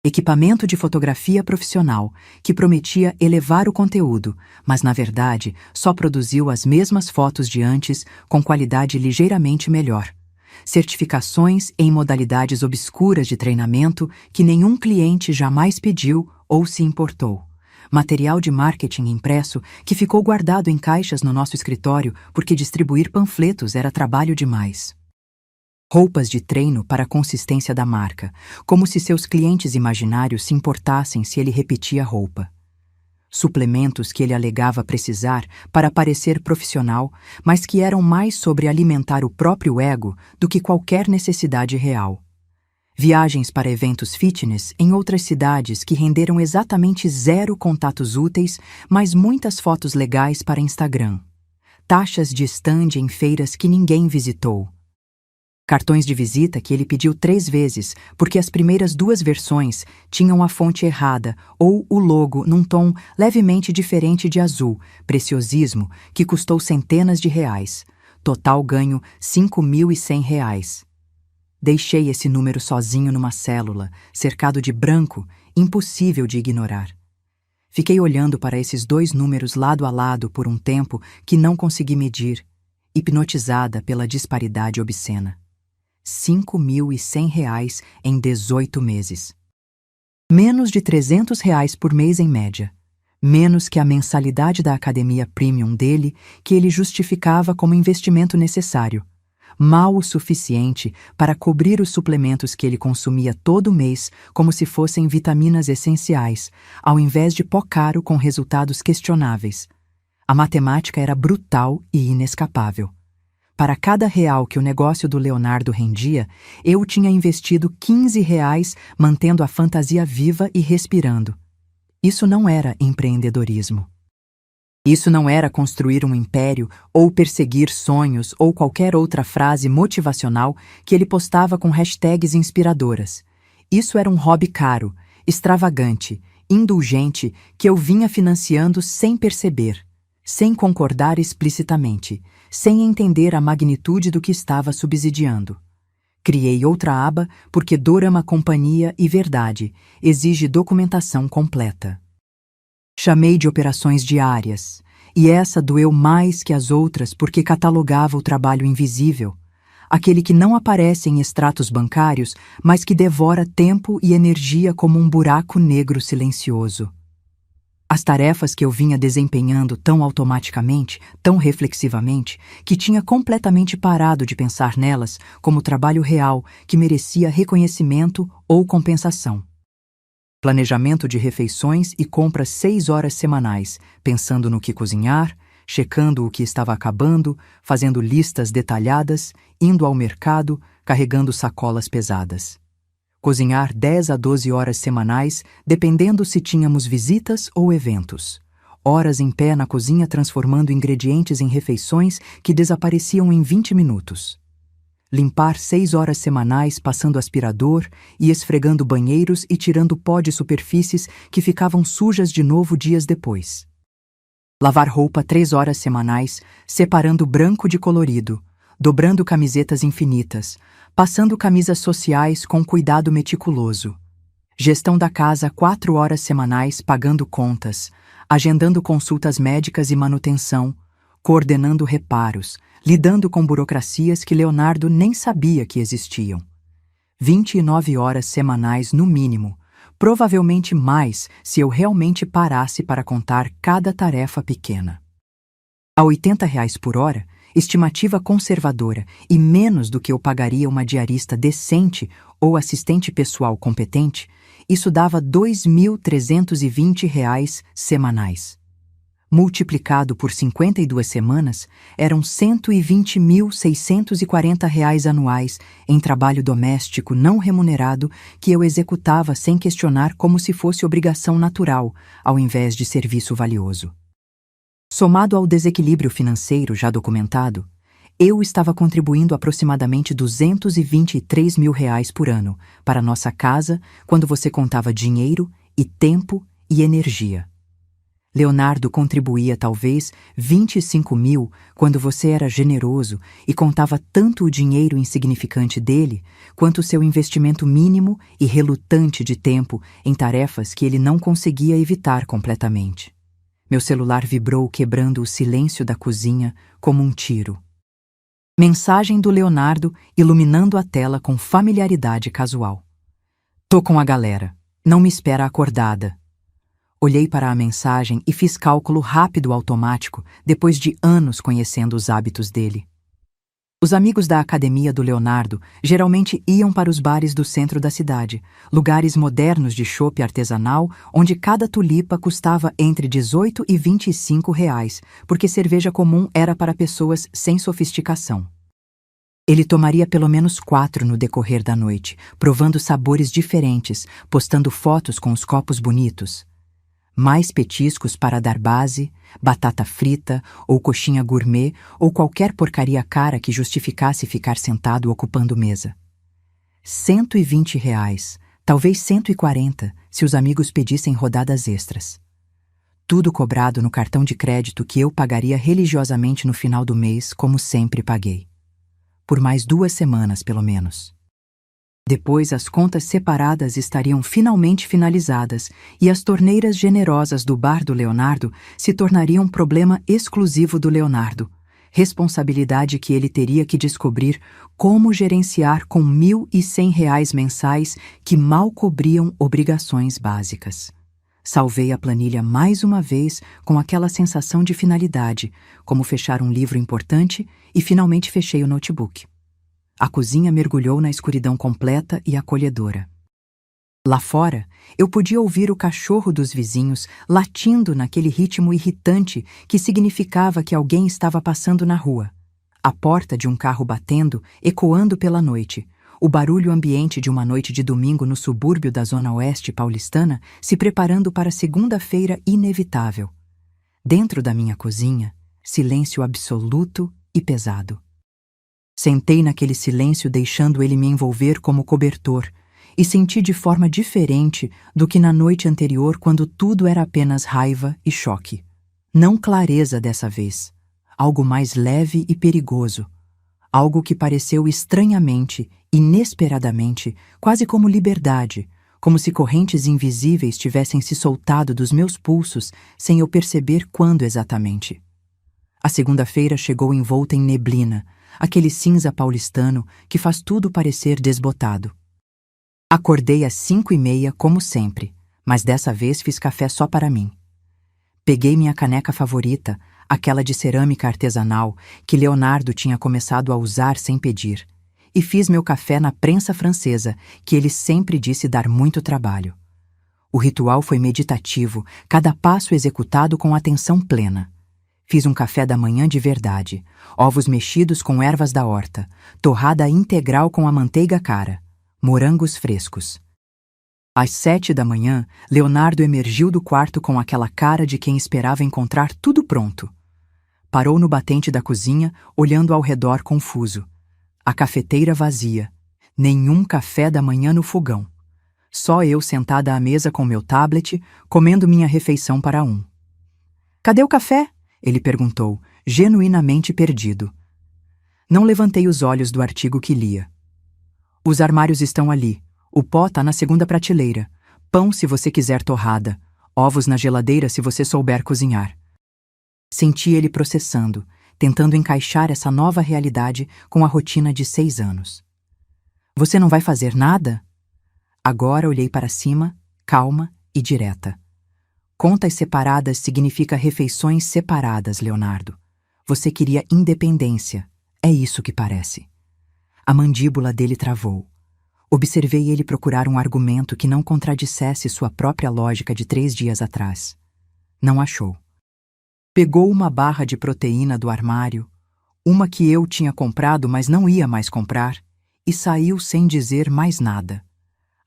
Equipamento de fotografia profissional, que prometia elevar o conteúdo, mas na verdade só produziu as mesmas fotos de antes com qualidade ligeiramente melhor. Certificações em modalidades obscuras de treinamento que nenhum cliente jamais pediu ou se importou. Material de marketing impresso que ficou guardado em caixas no nosso escritório porque distribuir panfletos era trabalho demais. Roupas de treino para a consistência da marca, como se seus clientes imaginários se importassem se ele repetia a roupa. Suplementos que ele alegava precisar para parecer profissional, mas que eram mais sobre alimentar o próprio ego do que qualquer necessidade real. Viagens para eventos fitness em outras cidades que renderam exatamente 0 contatos úteis, mas muitas fotos legais para Instagram. Taxas de stand em feiras que ninguém visitou. Cartões de visita que ele pediu 3 vezes, porque as primeiras 2 versões tinham a fonte errada ou o logo num tom levemente diferente de azul, preciosismo, que custou centenas de reais. Total ganho R$ 5.100. Deixei esse número sozinho numa célula, cercado de branco, impossível de ignorar. Fiquei olhando para esses 2 números lado a lado por um tempo que não consegui medir, hipnotizada pela disparidade obscena. R$ 5.100 em 18 meses. Menos de R$ 300 por mês em média. Menos que a mensalidade da academia premium dele, que ele justificava como investimento necessário. Mal o suficiente para cobrir os suplementos que ele consumia todo mês como se fossem vitaminas essenciais, ao invés de pó caro com resultados questionáveis. A matemática era brutal e inescapável. Para cada real que o negócio do Leonardo rendia, eu tinha investido R$ 15 mantendo a fantasia viva e respirando. Isso não era empreendedorismo. Isso não era construir um império ou perseguir sonhos ou qualquer outra frase motivacional que ele postava com hashtags inspiradoras. Isso era um hobby caro, extravagante, indulgente que eu vinha financiando sem perceber, sem concordar explicitamente, sem entender a magnitude do que estava subsidiando. Criei outra aba porque Dorama Companhia e Verdade exige documentação completa. Chamei de operações diárias, e essa doeu mais que as outras porque catalogava o trabalho invisível, aquele que não aparece em extratos bancários, mas que devora tempo e energia como um buraco negro silencioso. As tarefas que eu vinha desempenhando tão automaticamente, tão reflexivamente, que tinha completamente parado de pensar nelas como trabalho real que merecia reconhecimento ou compensação. Planejamento de refeições e compras 6 horas semanais, pensando no que cozinhar, checando o que estava acabando, fazendo listas detalhadas, indo ao mercado, carregando sacolas pesadas. Cozinhar 10 a 12 horas semanais, dependendo se tínhamos visitas ou eventos. Horas em pé na cozinha transformando ingredientes em refeições que desapareciam em 20 minutos. Limpar 6 horas semanais passando aspirador e esfregando banheiros e tirando pó de superfícies que ficavam sujas de novo dias depois. Lavar roupa 3 horas semanais, separando branco de colorido, dobrando camisetas infinitas, passando camisas sociais com cuidado meticuloso. Gestão da casa 4 horas semanais pagando contas, agendando consultas médicas e manutenção, coordenando reparos, lidando com burocracias que Leonardo nem sabia que existiam. 29 horas semanais no mínimo, provavelmente mais se eu realmente parasse para contar cada tarefa pequena. A R$ 80 por hora, estimativa conservadora e menos do que eu pagaria uma diarista decente ou assistente pessoal competente, isso dava R$ 2.320 semanais. Multiplicado por 52 semanas, eram R$ 120.640 anuais em trabalho doméstico não remunerado que eu executava sem questionar como se fosse obrigação natural, ao invés de serviço valioso. Somado ao desequilíbrio financeiro já documentado, eu estava contribuindo aproximadamente R$ 223 mil por ano para nossa casa quando você contava dinheiro e tempo e energia. Leonardo contribuía talvez 25 mil quando você era generoso e contava tanto o dinheiro insignificante dele quanto o seu investimento mínimo e relutante de tempo em tarefas que ele não conseguia evitar completamente. Meu celular vibrou quebrando o silêncio da cozinha como um tiro. Mensagem do Leonardo iluminando a tela com familiaridade casual. Tô com a galera. Não me espera acordada. Olhei para a mensagem e fiz cálculo rápido automático depois de anos conhecendo os hábitos dele. Os amigos da academia do Leonardo geralmente iam para os bares do centro da cidade, lugares modernos de chopp artesanal onde cada tulipa custava entre 18 e 25 reais, porque cerveja comum era para pessoas sem sofisticação. Ele tomaria pelo menos 4 no decorrer da noite, provando sabores diferentes, postando fotos com os copos bonitos. Mais petiscos para dar base, batata frita ou coxinha gourmet ou qualquer porcaria cara que justificasse ficar sentado ocupando mesa. R$ 120, talvez 140, se os amigos pedissem rodadas extras. Tudo cobrado no cartão de crédito que eu pagaria religiosamente no final do mês, como sempre paguei. Por mais 2 semanas, pelo menos. Depois as contas separadas estariam finalmente finalizadas e as torneiras generosas do bar do Leonardo se tornariam problema exclusivo do Leonardo, responsabilidade que ele teria que descobrir como gerenciar com R$ 1.100 mensais que mal cobriam obrigações básicas. Salvei a planilha mais uma vez com aquela sensação de finalidade, como fechar um livro importante, e finalmente fechei o notebook. A cozinha mergulhou na escuridão completa e acolhedora. Lá fora, eu podia ouvir o cachorro dos vizinhos latindo naquele ritmo irritante que significava que alguém estava passando na rua. A porta de um carro batendo, ecoando pela noite. O barulho ambiente de uma noite de domingo no subúrbio da Zona Oeste paulistana se preparando para segunda-feira inevitável. Dentro da minha cozinha, silêncio absoluto e pesado. Sentei naquele silêncio deixando ele me envolver como cobertor e senti de forma diferente do que na noite anterior quando tudo era apenas raiva e choque. Não clareza dessa vez, algo mais leve e perigoso, algo que pareceu estranhamente, inesperadamente, quase como liberdade, como se correntes invisíveis tivessem se soltado dos meus pulsos sem eu perceber quando exatamente. A segunda-feira chegou envolta em neblina, aquele cinza paulistano que faz tudo parecer desbotado. Acordei às 5:30 como sempre, mas dessa vez fiz café só para mim. Peguei minha caneca favorita, aquela de cerâmica artesanal que Leonardo tinha começado a usar sem pedir, e fiz meu café na prensa francesa, que ele sempre disse dar muito trabalho. O ritual foi meditativo, cada passo executado com atenção plena. Fiz um café da manhã de verdade, ovos mexidos com ervas da horta, torrada integral com a manteiga cara, morangos frescos. Às 7 da manhã, Leonardo emergiu do quarto com aquela cara de quem esperava encontrar tudo pronto. Parou no batente da cozinha, olhando ao redor confuso. A cafeteira vazia. Nenhum café da manhã no fogão. Só eu sentada à mesa com meu tablet, comendo minha refeição para um. "Cadê o café?" ele perguntou, genuinamente perdido. Não levantei os olhos do artigo que lia. "Os armários estão ali. O pó tá na segunda prateleira. Pão se você quiser torrada. Ovos na geladeira se você souber cozinhar." Senti ele processando, tentando encaixar essa nova realidade com a rotina de 6 anos. "Você não vai fazer nada?" Agora olhei para cima, calma e direta. Contas separadas significa refeições separadas, Leonardo. Você queria independência. É isso que parece. A mandíbula dele travou. Observei ele procurar um argumento que não contradissesse sua própria lógica de 3 dias atrás. Não achou. Pegou uma barra de proteína do armário, uma que eu tinha comprado, mas não ia mais comprar, e saiu sem dizer mais nada.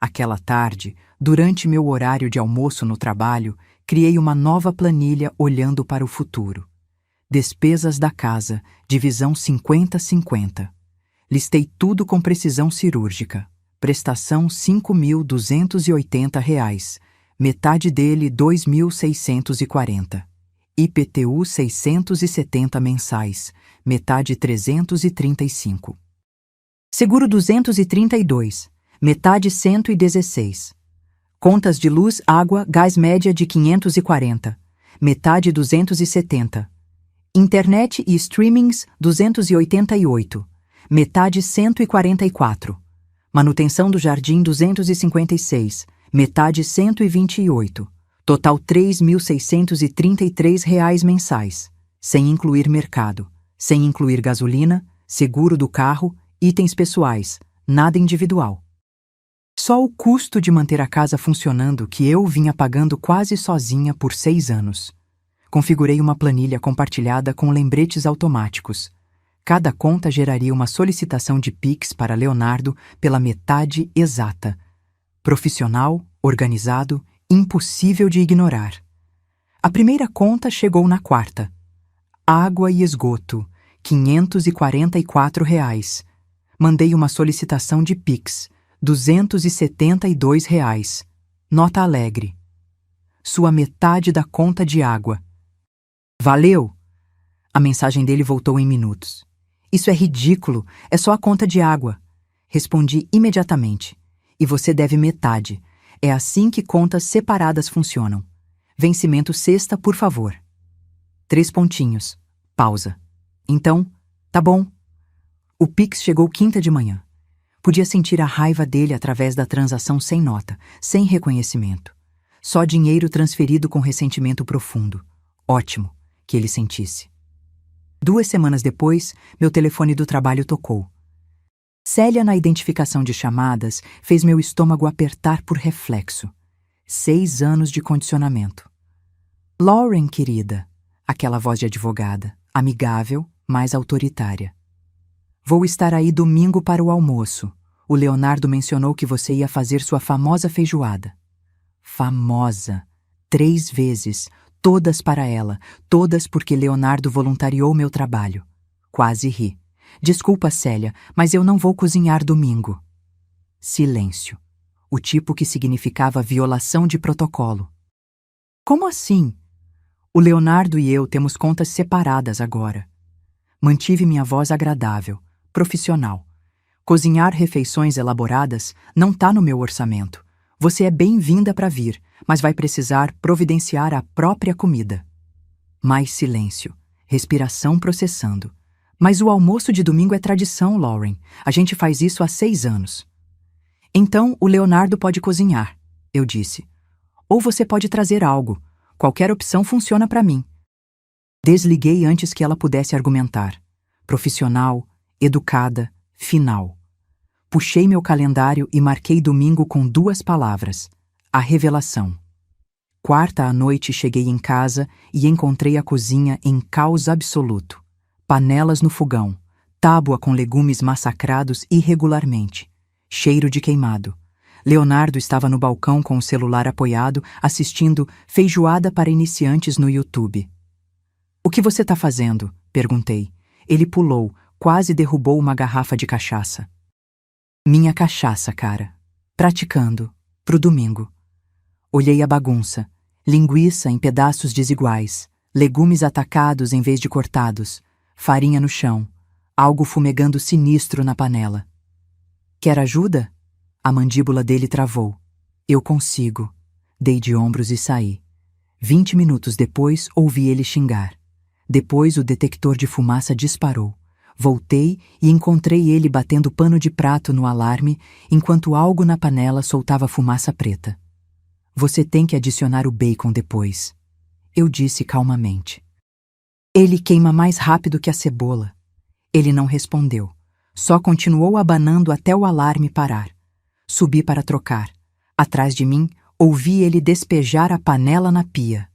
Aquela tarde, durante meu horário de almoço no trabalho, criei uma nova planilha olhando para o futuro. Despesas da casa, divisão 50-50. Listei tudo com precisão cirúrgica. Prestação R$ 5.280, metade dele R$ 2.640. IPTU 670 mensais, metade 335. Seguro 232, metade 116. Contas de luz, água, gás média de 540, metade 270. Internet e streamings 288, metade 144. Manutenção do jardim 256, metade 128. Total R$ 3.633 mensais, sem incluir mercado, sem incluir gasolina, seguro do carro, itens pessoais, nada individual. Só o custo de manter a casa funcionando que eu vinha pagando quase sozinha por 6 anos. Configurei uma planilha compartilhada com lembretes automáticos. Cada conta geraria uma solicitação de Pix para Leonardo pela metade exata. Profissional, organizado, impossível de ignorar. A primeira conta chegou na quarta. Água e esgoto, R$ 544. Mandei uma solicitação de Pix, R$ 272. Nota alegre. Sua metade da conta de água. Valeu! A mensagem dele voltou em minutos. Isso é ridículo, é só a conta de água. Respondi imediatamente. E você deve metade. É assim que contas separadas funcionam. Vencimento sexta, por favor. 3 pontinhos. Pausa. Então, tá bom. O Pix chegou quinta de manhã. Podia sentir a raiva dele através da transação sem nota, sem reconhecimento. Só dinheiro transferido com ressentimento profundo. Ótimo que ele sentisse. 2 semanas depois, meu telefone do trabalho tocou. Célia, na identificação de chamadas, fez meu estômago apertar por reflexo. 6 anos de condicionamento. Lauren, querida, aquela voz de advogada, amigável, mas autoritária. Vou estar aí domingo para o almoço. O Leonardo mencionou que você ia fazer sua famosa feijoada. Famosa. 3 vezes. Todas para ela. Todas porque Leonardo voluntariou meu trabalho. Quase ri. Desculpa, Célia, mas eu não vou cozinhar domingo. Silêncio. O tipo que significava violação de protocolo. Como assim? O Leonardo e eu temos contas separadas agora. Mantive minha voz agradável, profissional. Cozinhar refeições elaboradas não tá no meu orçamento. Você é bem-vinda para vir, mas vai precisar providenciar a própria comida. Mais silêncio. Respiração processando. Mas o almoço de domingo é tradição, Lauren. A gente faz isso há 6 anos. Então, o Leonardo pode cozinhar, eu disse. Ou você pode trazer algo. Qualquer opção funciona para mim. Desliguei antes que ela pudesse argumentar. Profissional, educada, final. Puxei meu calendário e marquei domingo com 2 palavras. A revelação. Quarta à noite cheguei em casa e encontrei a cozinha em caos absoluto. Panelas no fogão, tábua com legumes massacrados irregularmente, cheiro de queimado. Leonardo estava no balcão com o celular apoiado, assistindo Feijoada para Iniciantes no YouTube. O que você tá fazendo? Perguntei. Ele pulou, quase derrubou uma garrafa de cachaça. Minha cachaça, cara. Praticando. Pro domingo. Olhei a bagunça. Linguiça em pedaços desiguais. Legumes atacados em vez de cortados. Farinha no chão. Algo fumegando sinistro na panela. Quer ajuda? A mandíbula dele travou. Eu consigo. Dei de ombros e saí. 20 minutos depois, ouvi ele xingar. Depois, o detector de fumaça disparou. Voltei e encontrei ele batendo pano de prato no alarme, enquanto algo na panela soltava fumaça preta. Você tem que adicionar o bacon depois, eu disse calmamente. Ele queima mais rápido que a cebola. Ele não respondeu. Só continuou abanando até o alarme parar. Subi para trocar. Atrás de mim, ouvi ele despejar a panela na pia.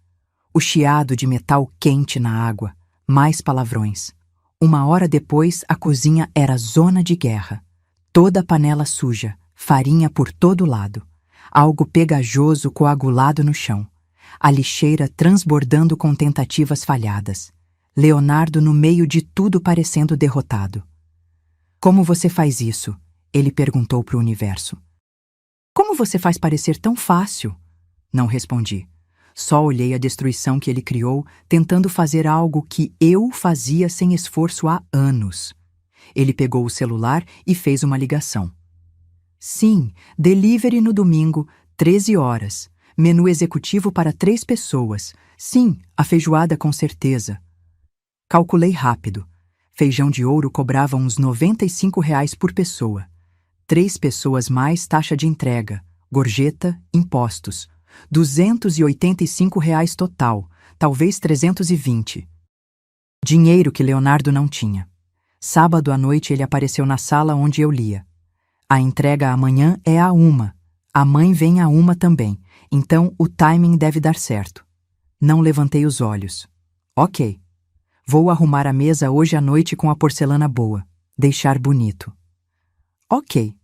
O chiado de metal quente na água. Mais palavrões. 1 hora depois, a cozinha era zona de guerra. Toda a panela suja, farinha por todo lado. Algo pegajoso coagulado no chão. A lixeira transbordando com tentativas falhadas. Leonardo no meio de tudo parecendo derrotado. Como você faz isso? Ele perguntou para o universo. Como você faz parecer tão fácil? Não respondi. Só olhei a destruição que ele criou, tentando fazer algo que eu fazia sem esforço há anos. Ele pegou o celular e fez uma ligação. Sim, delivery no domingo, 13 horas. Menu executivo para 3 pessoas. Sim, a feijoada com certeza. Calculei rápido. Feijão de ouro cobrava uns R$ 95 por pessoa. 3 pessoas mais taxa de entrega, gorjeta, impostos. R$ 285 total, talvez 320. Dinheiro que Leonardo não tinha. Sábado à noite ele apareceu na sala onde eu lia. A entrega amanhã é à 1. A mãe vem à 1 também, então o timing deve dar certo. Não levantei os olhos. Ok. Vou arrumar a mesa hoje à noite com a porcelana boa. Deixar bonito. Ok.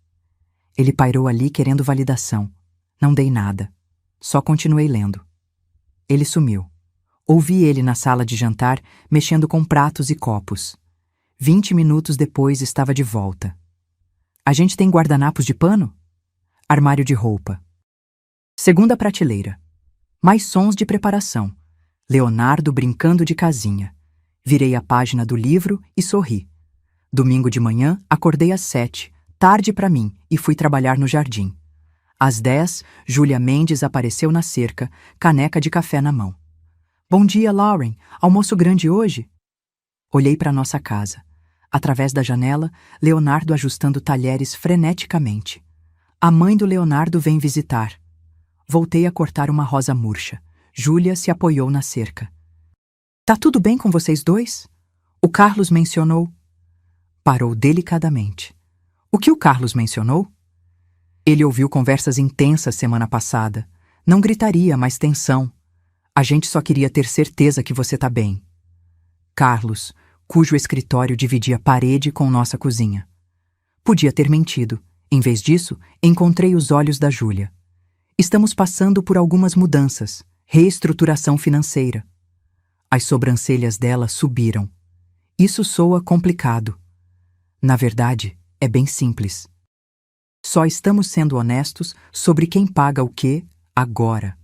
Ele pairou ali querendo validação. Não dei nada. Só continuei lendo. Ele sumiu. Ouvi ele na sala de jantar, mexendo com pratos e copos. 20 minutos depois estava de volta. A gente tem guardanapos de pano? Armário de roupa. Segunda prateleira. Mais sons de preparação. Leonardo brincando de casinha. Virei a página do livro e sorri. Domingo de manhã, acordei às 7, tarde para mim, e fui trabalhar no jardim. Às 10, Júlia Mendes apareceu na cerca, caneca de café na mão. Bom dia, Lauren. Almoço grande hoje? Olhei para nossa casa. Através da janela, Leonardo ajustando talheres freneticamente. A mãe do Leonardo vem visitar. Voltei a cortar uma rosa murcha. Júlia se apoiou na cerca. Tá tudo bem com vocês dois? O Carlos mencionou. Parou delicadamente. O que o Carlos mencionou? Ele ouviu conversas intensas semana passada. Não gritaria, mas tensão. A gente só queria ter certeza que você tá bem. Carlos, cujo escritório dividia parede com nossa cozinha. Podia ter mentido. Em vez disso, encontrei os olhos da Júlia. Estamos passando por algumas mudanças. Reestruturação financeira. As sobrancelhas dela subiram. Isso soa complicado. Na verdade, é bem simples. Só estamos sendo honestos sobre quem paga o quê agora.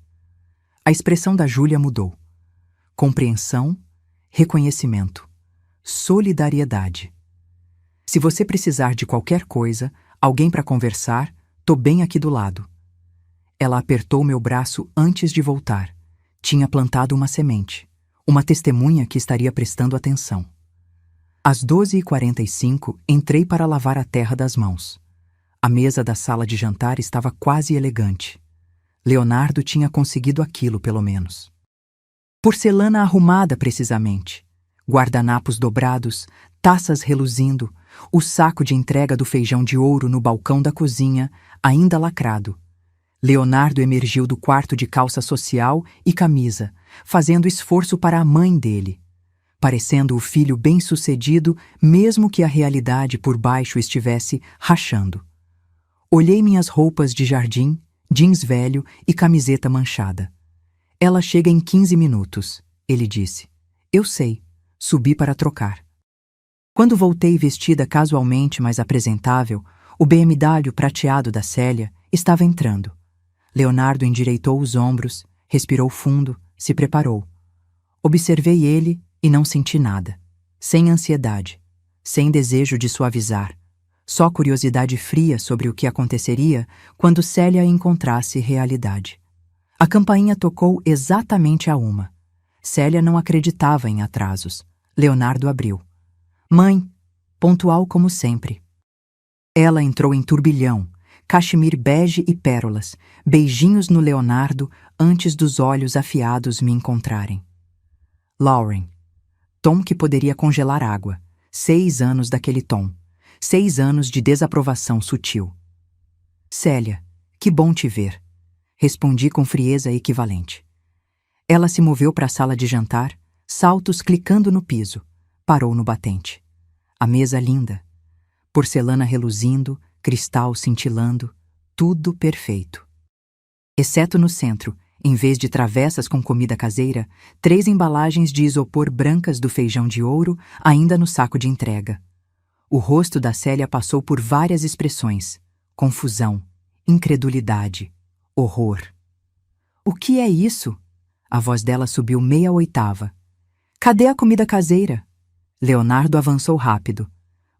A expressão da Júlia mudou. Compreensão, reconhecimento, solidariedade. Se você precisar de qualquer coisa, alguém para conversar, tô bem aqui do lado. Ela apertou meu braço antes de voltar. Tinha plantado uma semente. Uma testemunha que estaria prestando atenção. Às 12h45, entrei para lavar a terra das mãos. A mesa da sala de jantar estava quase elegante. Leonardo tinha conseguido aquilo, pelo menos. Porcelana arrumada, precisamente. Guardanapos dobrados, taças reluzindo, o saco de entrega do feijão de ouro no balcão da cozinha, ainda lacrado. Leonardo emergiu do quarto de calça social e camisa, fazendo esforço para a mãe dele, parecendo o filho bem-sucedido, mesmo que a realidade por baixo estivesse rachando. Olhei minhas roupas de jardim, jeans velho e camiseta manchada. Ela chega em 15 minutos, ele disse. Eu sei. Subi para trocar. Quando voltei vestida casualmente, mas apresentável, o BMW prateado da Célia estava entrando. Leonardo endireitou os ombros, respirou fundo, se preparou. Observei ele e não senti nada. Sem ansiedade, sem desejo de suavizar. Só curiosidade fria sobre o que aconteceria quando Célia encontrasse realidade. A campainha tocou exatamente a 1. Célia não acreditava em atrasos. Leonardo abriu. Mãe, pontual como sempre. Ela entrou em turbilhão, cachemir bege e pérolas, beijinhos no Leonardo antes dos olhos afiados me encontrarem. Lauren. Tom que poderia congelar água. 6 anos daquele tom. 6 anos de desaprovação sutil. Célia, que bom te ver. Respondi com frieza equivalente. Ela se moveu para a sala de jantar, saltos clicando no piso. Parou no batente. A mesa linda. Porcelana reluzindo, cristal cintilando, tudo perfeito. Exceto no centro, em vez de travessas com comida caseira, 3 embalagens de isopor brancas do feijão de ouro ainda no saco de entrega. O rosto da Célia passou por várias expressões. Confusão, incredulidade, horror. O que é isso? A voz dela subiu meia oitava. Cadê a comida caseira? Leonardo avançou rápido.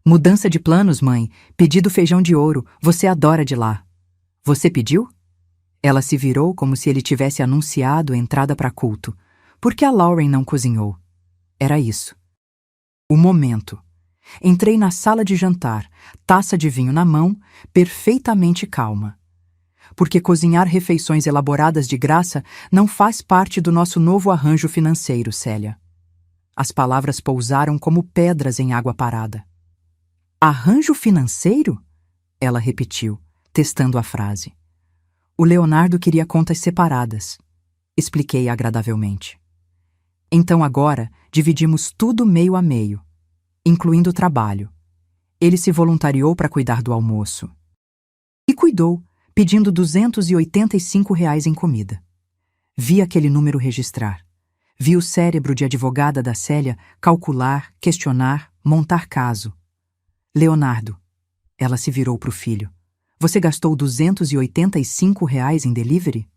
Mudança de planos, mãe. Pedido feijão de ouro. Você adora de lá. Você pediu? Ela se virou como se ele tivesse anunciado a entrada para culto. Por que a Lauren não cozinhou? Era isso. O momento. Entrei na sala de jantar, taça de vinho na mão, perfeitamente calma. Porque cozinhar refeições elaboradas de graça não faz parte do nosso novo arranjo financeiro, Célia. As palavras pousaram como pedras em água parada. Arranjo financeiro? Ela repetiu, testando a frase. O Leonardo queria contas separadas. Expliquei agradavelmente. Então agora dividimos tudo meio a meio, incluindo o trabalho. Ele se voluntariou para cuidar do almoço. E cuidou, pedindo R$ 285 em comida. Vi aquele número registrar. Vi o cérebro de advogada da Célia calcular, questionar, montar caso. Leonardo. Ela se virou para o filho. Você gastou R$ 285 em delivery?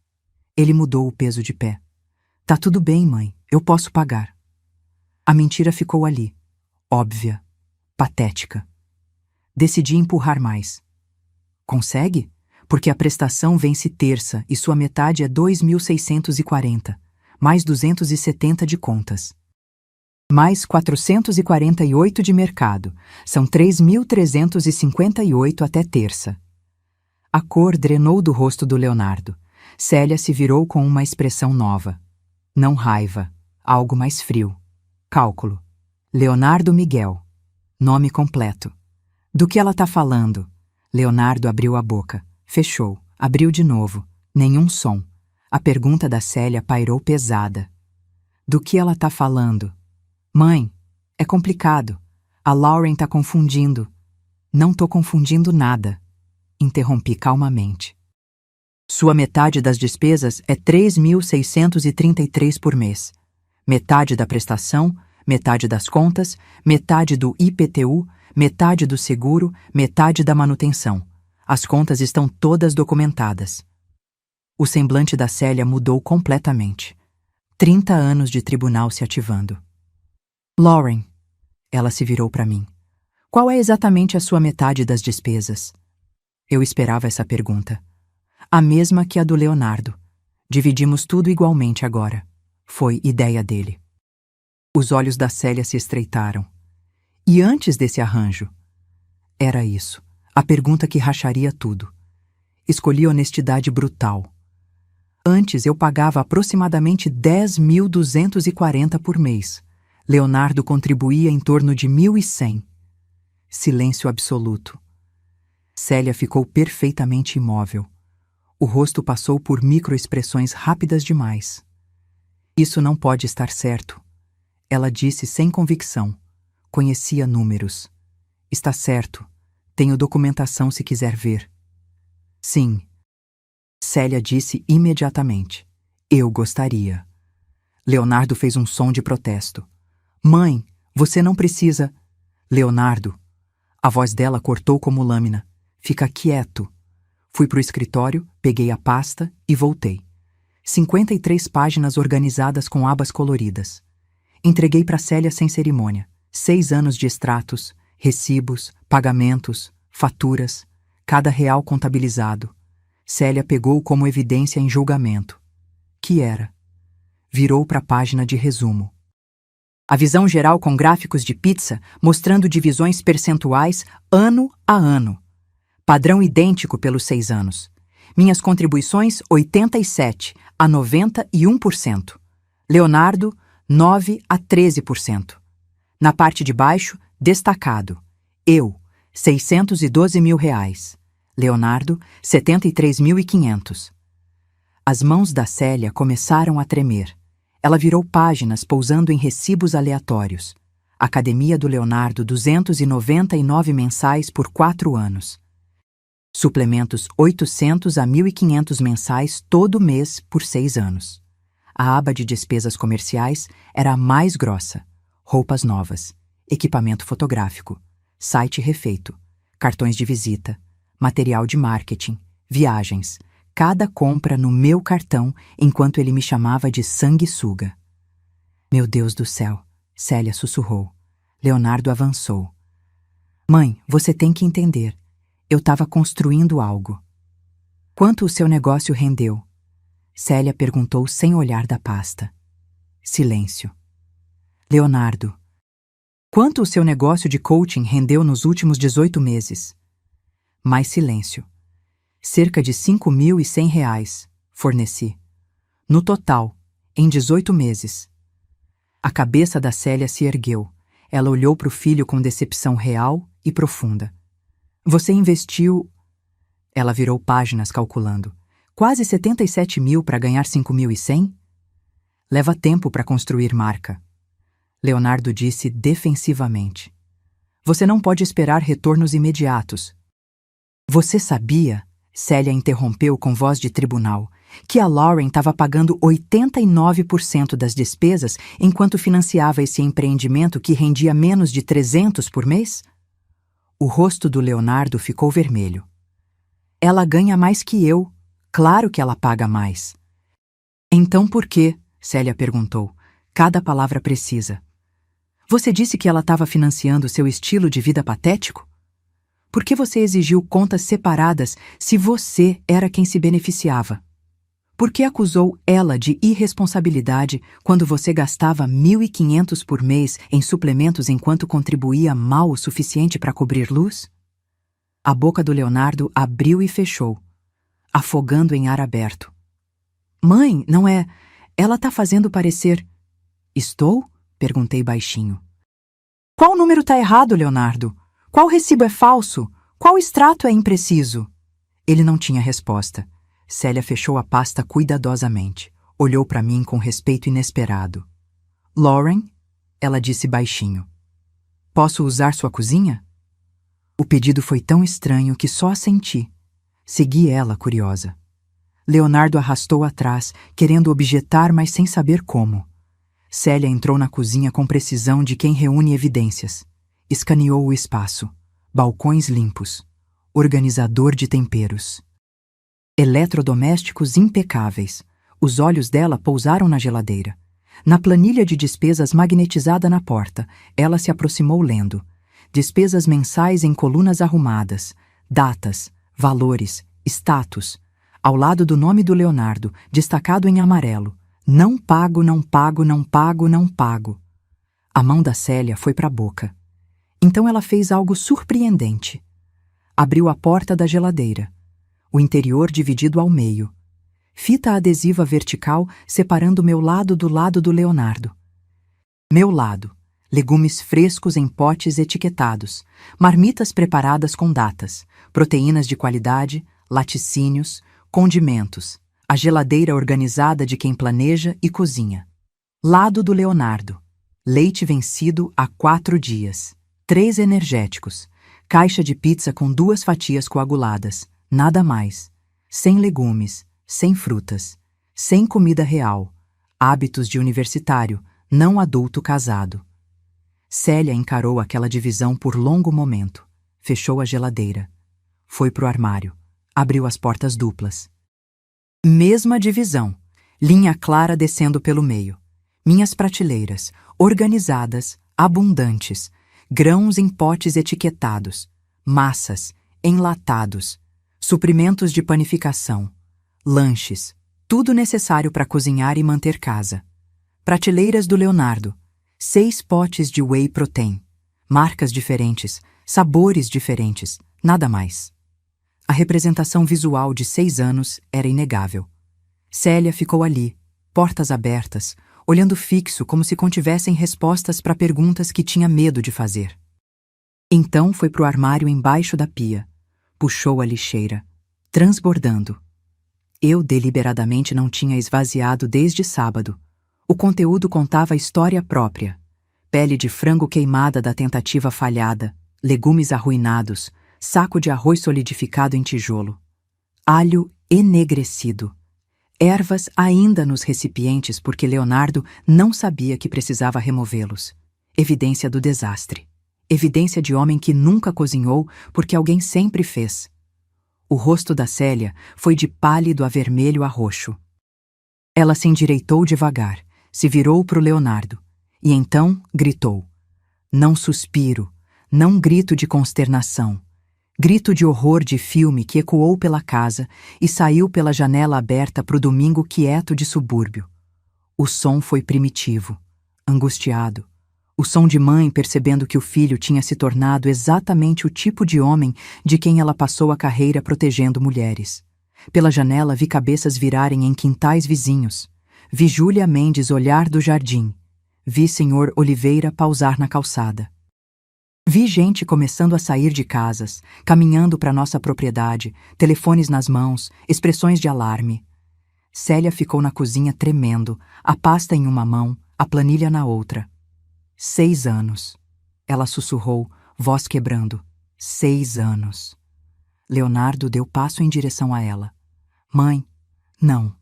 Ele mudou o peso de pé. Tá tudo bem, mãe. Eu posso pagar. A mentira ficou ali. Óbvia. Patética. Decidi empurrar mais. Consegue? Porque a prestação vence terça e sua metade é 2.640, mais 270 de contas. Mais 448 de mercado. São 3.358 até terça. A cor drenou do rosto do Leonardo. Célia se virou com uma expressão nova. Não raiva, algo mais frio. Cálculo. Leonardo Miguel. Nome completo. Do que ela tá falando? Leonardo abriu a boca. Fechou. Abriu de novo. Nenhum som. A pergunta da Célia pairou pesada. Do que ela tá falando? Mãe, é complicado. A Lauren tá confundindo. Não tô confundindo nada. Interrompi calmamente. Sua metade das despesas é 3.633 por mês. Metade da prestação, metade das contas, metade do IPTU, metade do seguro, metade da manutenção. As contas estão todas documentadas. O semblante da Célia mudou completamente. 30 anos de tribunal se ativando. Lauren, ela se virou para mim. Qual é exatamente a sua metade das despesas? Eu esperava essa pergunta. A mesma que a do Leonardo. Dividimos tudo igualmente agora. Foi ideia dele. Os olhos da Célia se estreitaram. E antes desse arranjo? Era isso. A pergunta que racharia tudo. Escolhi honestidade brutal. Antes eu pagava aproximadamente 10.240 por mês. Leonardo contribuía em torno de 1.100. Silêncio absoluto. Célia ficou perfeitamente imóvel. O rosto passou por microexpressões rápidas demais. Isso não pode estar certo. Ela disse sem convicção. Conhecia números. Está certo. Tenho documentação se quiser ver. Sim. Célia disse imediatamente. Eu gostaria. Leonardo fez um som de protesto. Mãe, você não precisa... Leonardo. A voz dela cortou como lâmina. Fica quieto. Fui pro escritório, peguei a pasta e voltei. 53 páginas organizadas com abas coloridas. Entreguei para Célia sem cerimônia. 6 anos de extratos, recibos, pagamentos, faturas, cada real contabilizado. Célia pegou como evidência em julgamento. Que era? Virou para a página de resumo. A visão geral com gráficos de pizza mostrando divisões percentuais ano a ano. Padrão idêntico pelos 6 anos. Minhas contribuições 87 a 91%. Leonardo, 9 a 13%. Na parte de baixo, destacado. Eu, R$ 612.000. Leonardo, 73.500. As mãos da Célia começaram a tremer. Ela virou páginas pousando em recibos aleatórios. Academia do Leonardo, 299 mensais por 4 anos. Suplementos 800 a 1.500 mensais todo mês por 6 anos. A aba de despesas comerciais era a mais grossa. Roupas novas, equipamento fotográfico, site refeito, cartões de visita, material de marketing, viagens, cada compra no meu cartão enquanto ele me chamava de sanguessuga. Meu Deus do céu, Célia sussurrou. Leonardo avançou. Mãe, você tem que entender. Eu estava construindo algo. Quanto o seu negócio rendeu? Célia perguntou sem olhar da pasta. Silêncio. Leonardo. Quanto o seu negócio de coaching rendeu nos últimos 18 meses? Mais silêncio. Cerca de R$ 5.100, forneci. No total, em 18 meses. A cabeça da Célia se ergueu. Ela olhou para o filho com decepção real e profunda. Você investiu... Ela virou páginas calculando. Quase 77.000 para ganhar 5.100? Leva tempo para construir marca. Leonardo disse defensivamente. Você não pode esperar retornos imediatos. Você sabia, Célia interrompeu com voz de tribunal, que a Lauren estava pagando 89% das despesas enquanto financiava esse empreendimento que rendia menos de 300 por mês? O rosto do Leonardo ficou vermelho. Ela ganha mais que eu. Claro que ela paga mais. Então por quê? Célia perguntou. Cada palavra precisa. Você disse que ela estava financiando seu estilo de vida patético? Por que você exigiu contas separadas se você era quem se beneficiava? Por que acusou ela de irresponsabilidade quando você gastava 1.500 por mês em suplementos enquanto contribuía mal o suficiente para cobrir luz? A boca do Leonardo abriu e fechou, afogando em ar aberto. Mãe, não é... Ela está fazendo parecer... Estou? Perguntei baixinho. Qual número está errado, Leonardo? Qual recibo é falso? Qual extrato é impreciso? Ele não tinha resposta. Célia fechou a pasta cuidadosamente. Olhou para mim com respeito inesperado. Lauren, ela disse baixinho. Posso usar sua cozinha? O pedido foi tão estranho que só assenti. Segui ela, curiosa. Leonardo arrastou atrás, querendo objetar, mas sem saber como. Célia entrou na cozinha com precisão de quem reúne evidências. Escaneou o espaço. Balcões limpos. Organizador de temperos. Eletrodomésticos impecáveis. Os olhos dela pousaram na geladeira. Na planilha de despesas magnetizada na porta, ela se aproximou lendo. Despesas mensais em colunas arrumadas. Datas, valores, status. Ao lado do nome do Leonardo, destacado em amarelo. Não pago, não pago, não pago, não pago. A mão da Célia foi para a boca. Então ela fez algo surpreendente. Abriu a porta da geladeira. O interior dividido ao meio. Fita adesiva vertical separando meu lado do lado do Leonardo. Meu lado. Legumes frescos em potes etiquetados. Marmitas preparadas com datas. Proteínas de qualidade, laticínios, condimentos. A geladeira organizada de quem planeja e cozinha. Lado do Leonardo. Leite vencido há 4 dias. 3 energéticos. Caixa de pizza com 2 fatias coaguladas. Nada mais. Sem legumes, sem frutas. Sem comida real. Hábitos de universitário, não adulto casado. Célia encarou aquela divisão por longo momento. Fechou a geladeira. Foi pro armário. Abriu as portas duplas. Mesma divisão. Linha clara descendo pelo meio. Minhas prateleiras, organizadas, abundantes. Grãos em potes etiquetados. Massas, enlatados. Suprimentos de panificação. Lanches. Tudo necessário para cozinhar e manter casa. Prateleiras do Leonardo. 6 potes de whey protein. Marcas diferentes, sabores diferentes, nada mais. A representação visual de 6 anos era inegável. Célia ficou ali, portas abertas, olhando fixo como se contivessem respostas para perguntas que tinha medo de fazer. Então foi para o armário embaixo da pia, puxou a lixeira, transbordando. Eu deliberadamente não tinha esvaziado desde sábado. O conteúdo contava a história própria. Pele de frango queimada da tentativa falhada, legumes arruinados, saco de arroz solidificado em tijolo, alho enegrecido, ervas ainda nos recipientes porque Leonardo não sabia que precisava removê-los. Evidência do desastre. Evidência de homem que nunca cozinhou porque alguém sempre fez. O rosto da Célia foi de pálido a vermelho a roxo. Ela se endireitou devagar, se virou para o Leonardo, e então gritou. Não suspiro, não grito de consternação. Grito de horror de filme que ecoou pela casa e saiu pela janela aberta para o domingo quieto de subúrbio. O som foi primitivo, angustiado. O som de mãe percebendo que o filho tinha se tornado exatamente o tipo de homem de quem ela passou a carreira protegendo mulheres. Pela janela vi cabeças virarem em quintais vizinhos. Vi Júlia Mendes olhar do jardim. Vi Sr. Oliveira pausar na calçada. Vi gente começando a sair de casas, caminhando para nossa propriedade, telefones nas mãos, expressões de alarme. Célia ficou na cozinha tremendo, a pasta em uma mão, a planilha na outra. 6 anos. Ela sussurrou, voz quebrando. 6 anos. Leonardo deu passo em direção a ela. Mãe, não.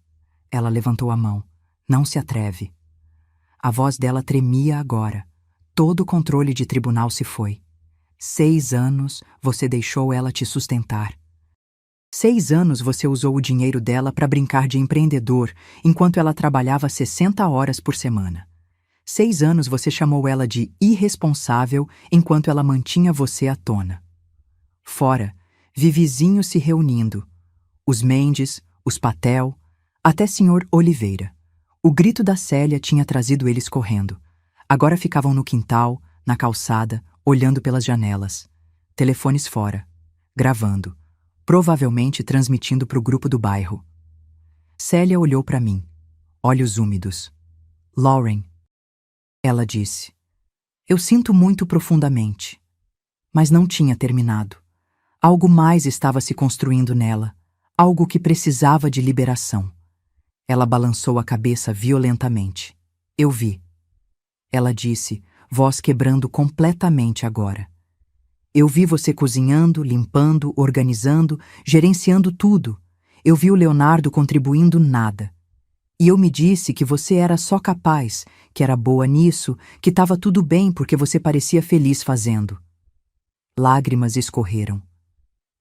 Ela levantou a mão. Não se atreve. A voz dela tremia agora. Todo o controle de tribunal se foi. 6 anos você deixou ela te sustentar. 6 anos você usou o dinheiro dela para brincar de empreendedor enquanto ela trabalhava 60 horas por semana. 6 anos você chamou ela de irresponsável enquanto ela mantinha você à tona. Fora, vi vizinhos se reunindo. Os Mendes, os Patel, até Sr. Oliveira. O grito da Célia tinha trazido eles correndo. Agora ficavam no quintal, na calçada, olhando pelas janelas. Telefones fora, gravando, provavelmente transmitindo para o grupo do bairro. Célia olhou para mim, olhos úmidos. Lauren, ela disse. Eu sinto muito profundamente. Mas não tinha terminado. Algo mais estava se construindo nela, algo que precisava de liberação. Ela balançou a cabeça violentamente. Eu vi. Ela disse, voz quebrando completamente agora. Eu vi você cozinhando, limpando, organizando, gerenciando tudo. Eu vi o Leonardo contribuindo nada. E eu me disse que você era só capaz, que era boa nisso, que estava tudo bem porque você parecia feliz fazendo. Lágrimas escorreram.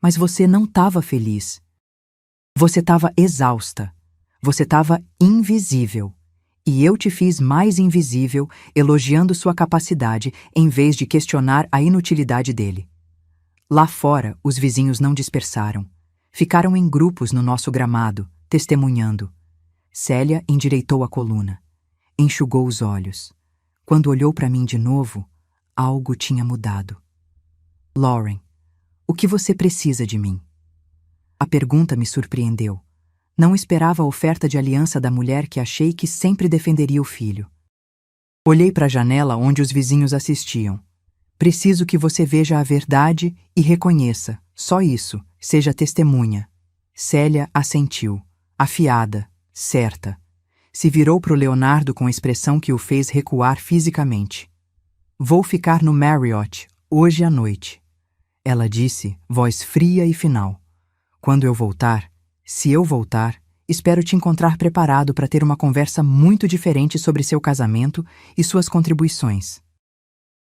Mas você não estava feliz. Você estava exausta. Você estava invisível. E eu te fiz mais invisível, elogiando sua capacidade, em vez de questionar a inutilidade dele. Lá fora, os vizinhos não dispersaram. Ficaram em grupos no nosso gramado, testemunhando. Célia endireitou a coluna. Enxugou os olhos. Quando olhou para mim de novo, algo tinha mudado. Lauren, o que você precisa de mim? A pergunta me surpreendeu. Não esperava a oferta de aliança da mulher que achei que sempre defenderia o filho. Olhei para a janela onde os vizinhos assistiam. Preciso que você veja a verdade e reconheça, só isso, seja testemunha. Célia assentiu, afiada, certa. Se virou para o Leonardo com a expressão que o fez recuar fisicamente. Vou ficar no Marriott, hoje à noite. Ela disse, voz fria e final. Quando eu voltar, se eu voltar, espero te encontrar preparado para ter uma conversa muito diferente sobre seu casamento e suas contribuições.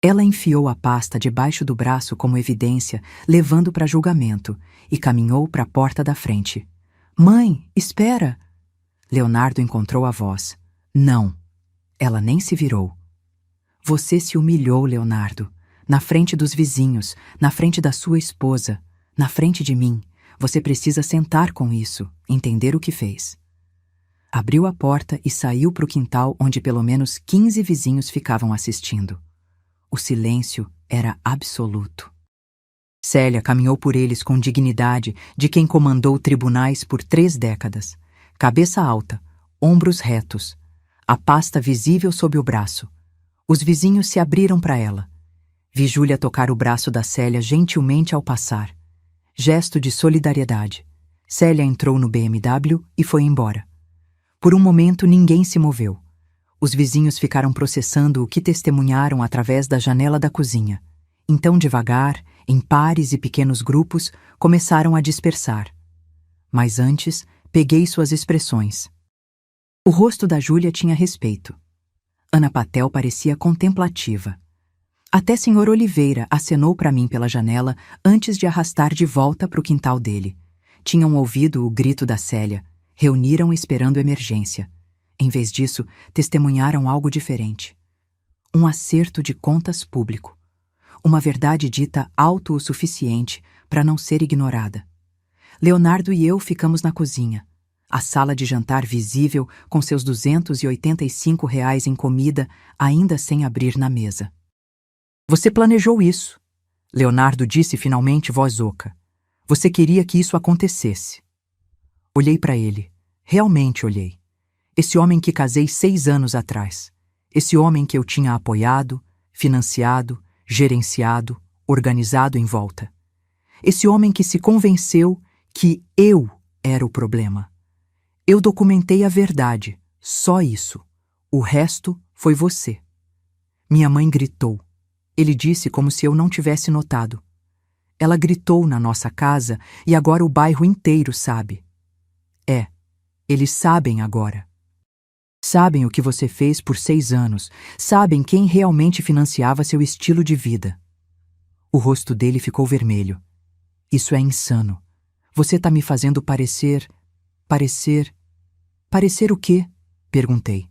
Ela enfiou a pasta debaixo do braço como evidência, levando para julgamento, e caminhou para a porta da frente. Mãe, espera! Leonardo encontrou a voz. Não. Ela nem se virou. Você se humilhou, Leonardo. Na frente dos vizinhos, na frente da sua esposa, na frente de mim. Você precisa sentar com isso, entender o que fez. Abriu a porta e saiu para o quintal onde pelo menos 15 vizinhos ficavam assistindo. O silêncio era absoluto. Célia caminhou por eles com dignidade de quem comandou tribunais por 3 décadas. Cabeça alta, ombros retos, a pasta visível sob o braço. Os vizinhos se abriram para ela. Vi Júlia tocar o braço da Célia gentilmente ao passar. Gesto de solidariedade. Célia entrou no BMW e foi embora. Por um momento ninguém se moveu. Os vizinhos ficaram processando o que testemunharam através da janela da cozinha. Então, devagar, em pares e pequenos grupos, começaram a dispersar. Mas antes, peguei suas expressões. O rosto da Júlia tinha respeito. Ana Patel parecia contemplativa. Até Sr. Oliveira acenou para mim pela janela antes de arrastar de volta para o quintal dele. Tinham ouvido o grito da Célia. Reuniram esperando emergência. Em vez disso, testemunharam algo diferente. Um acerto de contas público. Uma verdade dita alto o suficiente para não ser ignorada. Leonardo e eu ficamos na cozinha. A sala de jantar visível com seus R$ 285 em comida ainda sem abrir na mesa. Você planejou isso, Leonardo disse finalmente voz oca. Você queria que isso acontecesse. Olhei para ele. Realmente olhei. Esse homem que casei 6 anos atrás. Esse homem que eu tinha apoiado, financiado, gerenciado, organizado em volta. Esse homem que se convenceu que eu era o problema. Eu documentei a verdade, só isso. O resto foi você. Minha mãe gritou. Ele disse como se eu não tivesse notado. Ela gritou na nossa casa e agora o bairro inteiro sabe. Eles sabem agora. Sabem o que você fez por 6 anos, sabem quem realmente financiava seu estilo de vida. O rosto dele ficou vermelho. Isso é insano. Você tá me fazendo parecer o quê? Perguntei.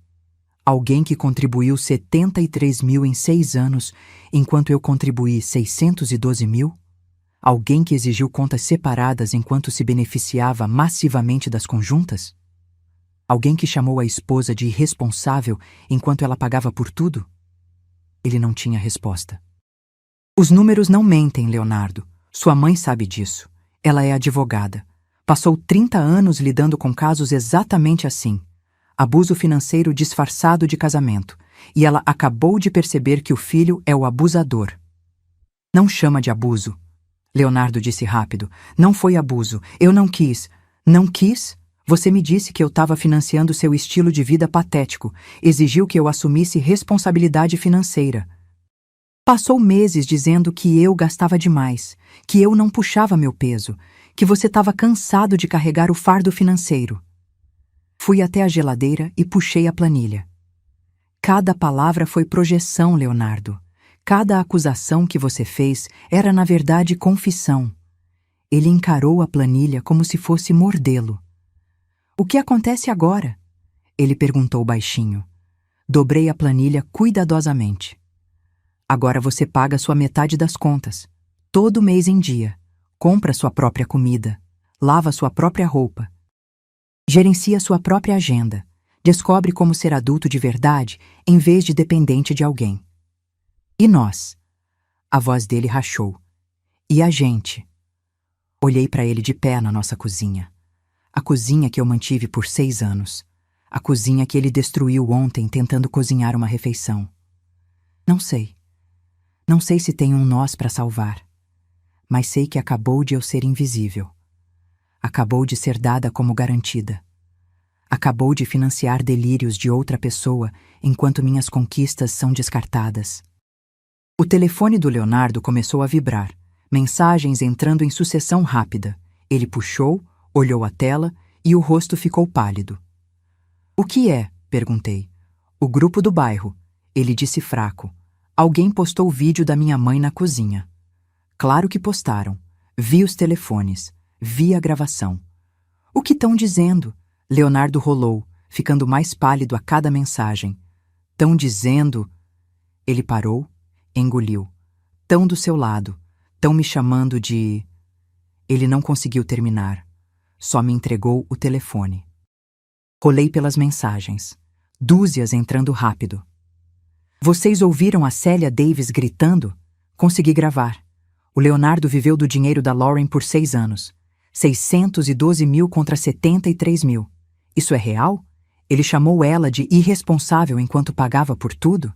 Alguém que contribuiu 73 mil em 6 anos, enquanto eu contribuí 612 mil? Alguém que exigiu contas separadas enquanto se beneficiava massivamente das conjuntas? Alguém que chamou a esposa de irresponsável enquanto ela pagava por tudo? Ele não tinha resposta. Os números não mentem, Leonardo. Sua mãe sabe disso. Ela é advogada. Passou 30 anos lidando com casos exatamente assim. Abuso financeiro disfarçado de casamento. E ela acabou de perceber que o filho é o abusador. Não chama de abuso. Leonardo disse rápido. Não foi abuso. Eu não quis. Não quis? Você me disse que eu estava financiando seu estilo de vida patético. Exigiu que eu assumisse responsabilidade financeira. Passou meses dizendo que eu gastava demais, que eu não puxava meu peso, que você estava cansado de carregar o fardo financeiro. Fui até a geladeira e puxei a planilha. Cada palavra foi projeção, Leonardo. Cada acusação que você fez era, na verdade, confissão. Ele encarou a planilha como se fosse mordê-lo. O que acontece agora? Ele perguntou baixinho. Dobrei a planilha cuidadosamente. Agora você paga sua metade das contas. Todo mês em dia. Compra sua própria comida. Lava sua própria roupa. Gerencia sua própria agenda. Descobre como ser adulto de verdade em vez de dependente de alguém. E nós? A voz dele rachou. E a gente? Olhei para ele de pé na nossa cozinha. A cozinha que eu mantive por 6 anos. A cozinha que ele destruiu ontem tentando cozinhar uma refeição. Não sei. Não sei se tem um nós para salvar. Mas sei que acabou de eu ser invisível. Acabou de ser dada como garantida. Acabou de financiar delírios de outra pessoa enquanto minhas conquistas são descartadas. O telefone do Leonardo começou a vibrar. Mensagens entrando em sucessão rápida. Ele puxou, olhou a tela e o rosto ficou pálido. O que é? Perguntei. O grupo do bairro. Ele disse fraco. Alguém postou vídeo da minha mãe na cozinha. Claro que postaram. Vi os telefones. Vi a gravação. O que estão dizendo? Leonardo rolou, ficando mais pálido a cada mensagem. Tão dizendo... Ele parou, engoliu. Tão do seu lado. Tão me chamando de... Ele não conseguiu terminar. Só me entregou o telefone. Rolei pelas mensagens. Dúzias entrando rápido. Vocês ouviram a Célia Davis gritando? Consegui gravar. O Leonardo viveu do dinheiro da Lauren por 6 anos. 612 mil contra 73 mil. Isso é real? Ele chamou ela de irresponsável enquanto pagava por tudo?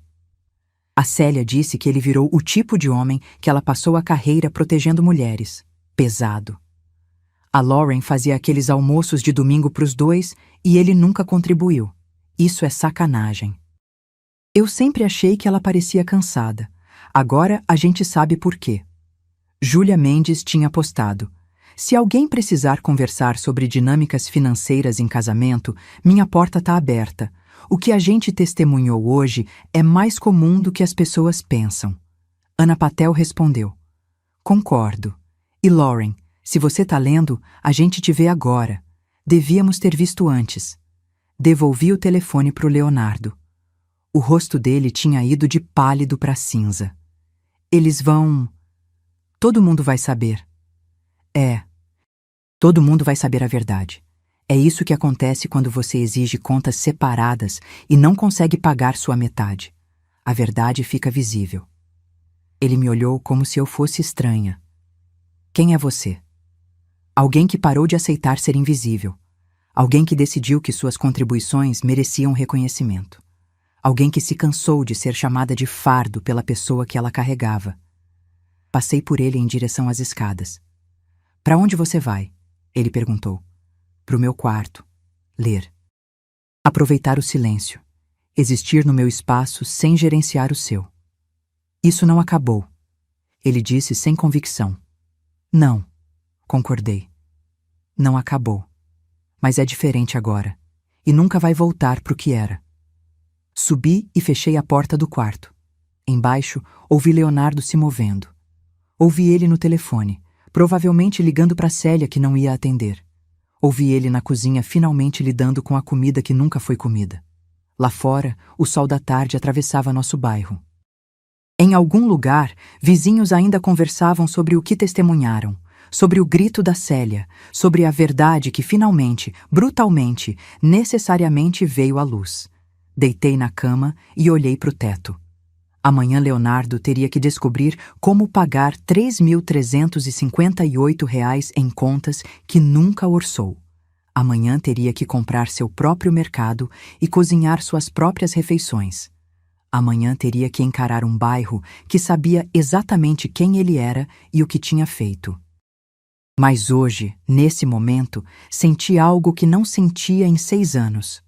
A Célia disse que ele virou o tipo de homem que ela passou a carreira protegendo mulheres. Pesado. A Lauren fazia aqueles almoços de domingo para os dois e ele nunca contribuiu. Isso é sacanagem. Eu sempre achei que ela parecia cansada. Agora a gente sabe por quê. Júlia Mendes tinha postado: se alguém precisar conversar sobre dinâmicas financeiras em casamento, minha porta está aberta. O que a gente testemunhou hoje é mais comum do que as pessoas pensam. Ana Patel respondeu: concordo. E Lauren, se você está lendo, a gente te vê agora. Devíamos ter visto antes. Devolvi o telefone para o Leonardo. O rosto dele tinha ido de pálido para cinza. Eles vão... Todo mundo vai saber. Todo mundo vai saber a verdade. É isso que acontece quando você exige contas separadas e não consegue pagar sua metade. A verdade fica visível. Ele me olhou como se eu fosse estranha. Quem é você? Alguém que parou de aceitar ser invisível. Alguém que decidiu que suas contribuições mereciam reconhecimento. Alguém que se cansou de ser chamada de fardo pela pessoa que ela carregava. Passei por ele em direção às escadas. Para onde você vai? Ele perguntou. Para o meu quarto. Ler. Aproveitar o silêncio. Existir no meu espaço sem gerenciar o seu. Isso não acabou. Ele disse sem convicção. Não. Concordei. Não acabou. Mas é diferente agora. E nunca vai voltar para o que era. Subi e fechei a porta do quarto. Embaixo, ouvi Leonardo se movendo. Ouvi ele no telefone, provavelmente ligando para Célia que não ia atender. Ouvi ele na cozinha finalmente lidando com a comida que nunca foi comida. Lá fora, o sol da tarde atravessava nosso bairro. Em algum lugar, vizinhos ainda conversavam sobre o que testemunharam, sobre o grito da Célia, sobre a verdade que finalmente, brutalmente, necessariamente veio à luz. Deitei na cama e olhei para o teto. Amanhã Leonardo teria que descobrir como pagar R$ 3.358 em contas que nunca orçou. Amanhã teria que comprar seu próprio mercado e cozinhar suas próprias refeições. Amanhã teria que encarar um bairro que sabia exatamente quem ele era e o que tinha feito. Mas hoje, nesse momento, senti algo que não sentia em 6 anos.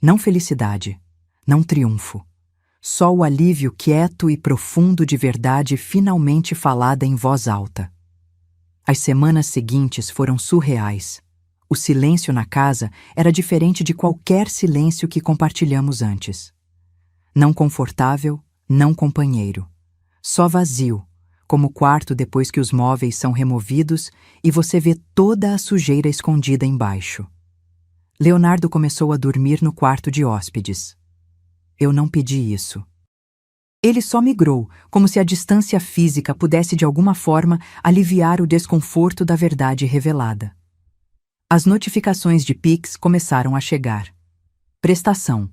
Não felicidade, não triunfo. Só o alívio quieto e profundo de verdade finalmente falada em voz alta. As semanas seguintes foram surreais. O silêncio na casa era diferente de qualquer silêncio que compartilhamos antes. Não confortável, não companheiro. Só vazio, como o quarto depois que os móveis são removidos e você vê toda a sujeira escondida embaixo. Leonardo começou a dormir no quarto de hóspedes. Eu não pedi isso. Ele só migrou, como se a distância física pudesse de alguma forma aliviar o desconforto da verdade revelada. As notificações de Pix começaram a chegar. Prestação: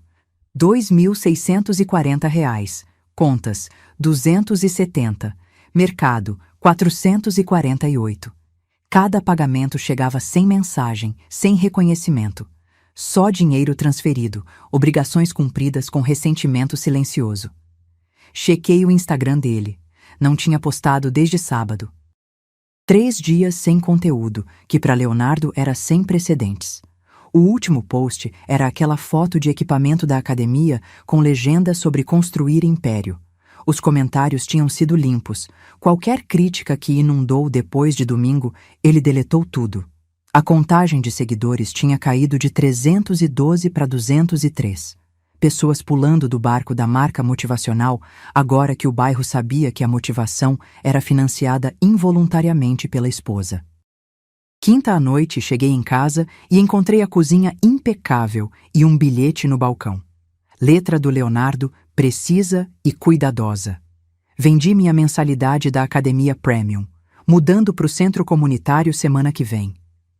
R$ 2.640. Contas: 270. Mercado: 448. Cada pagamento chegava sem mensagem, sem reconhecimento. Só dinheiro transferido, obrigações cumpridas com ressentimento silencioso. Chequei o Instagram dele. Não tinha postado desde sábado. 3 dias sem conteúdo, que para Leonardo era sem precedentes. O último post era aquela foto de equipamento da academia com legenda sobre construir império. Os comentários tinham sido limpos. Qualquer crítica que inundou depois de domingo, ele deletou tudo. A contagem de seguidores tinha caído de 312 para 203. Pessoas pulando do barco da marca motivacional, agora que o bairro sabia que a motivação era financiada involuntariamente pela esposa. Quinta à noite, cheguei em casa e encontrei a cozinha impecável e um bilhete no balcão. Letra do Leonardo, precisa e cuidadosa. Vendi minha mensalidade da Academia Premium, mudando para o centro comunitário semana que vem.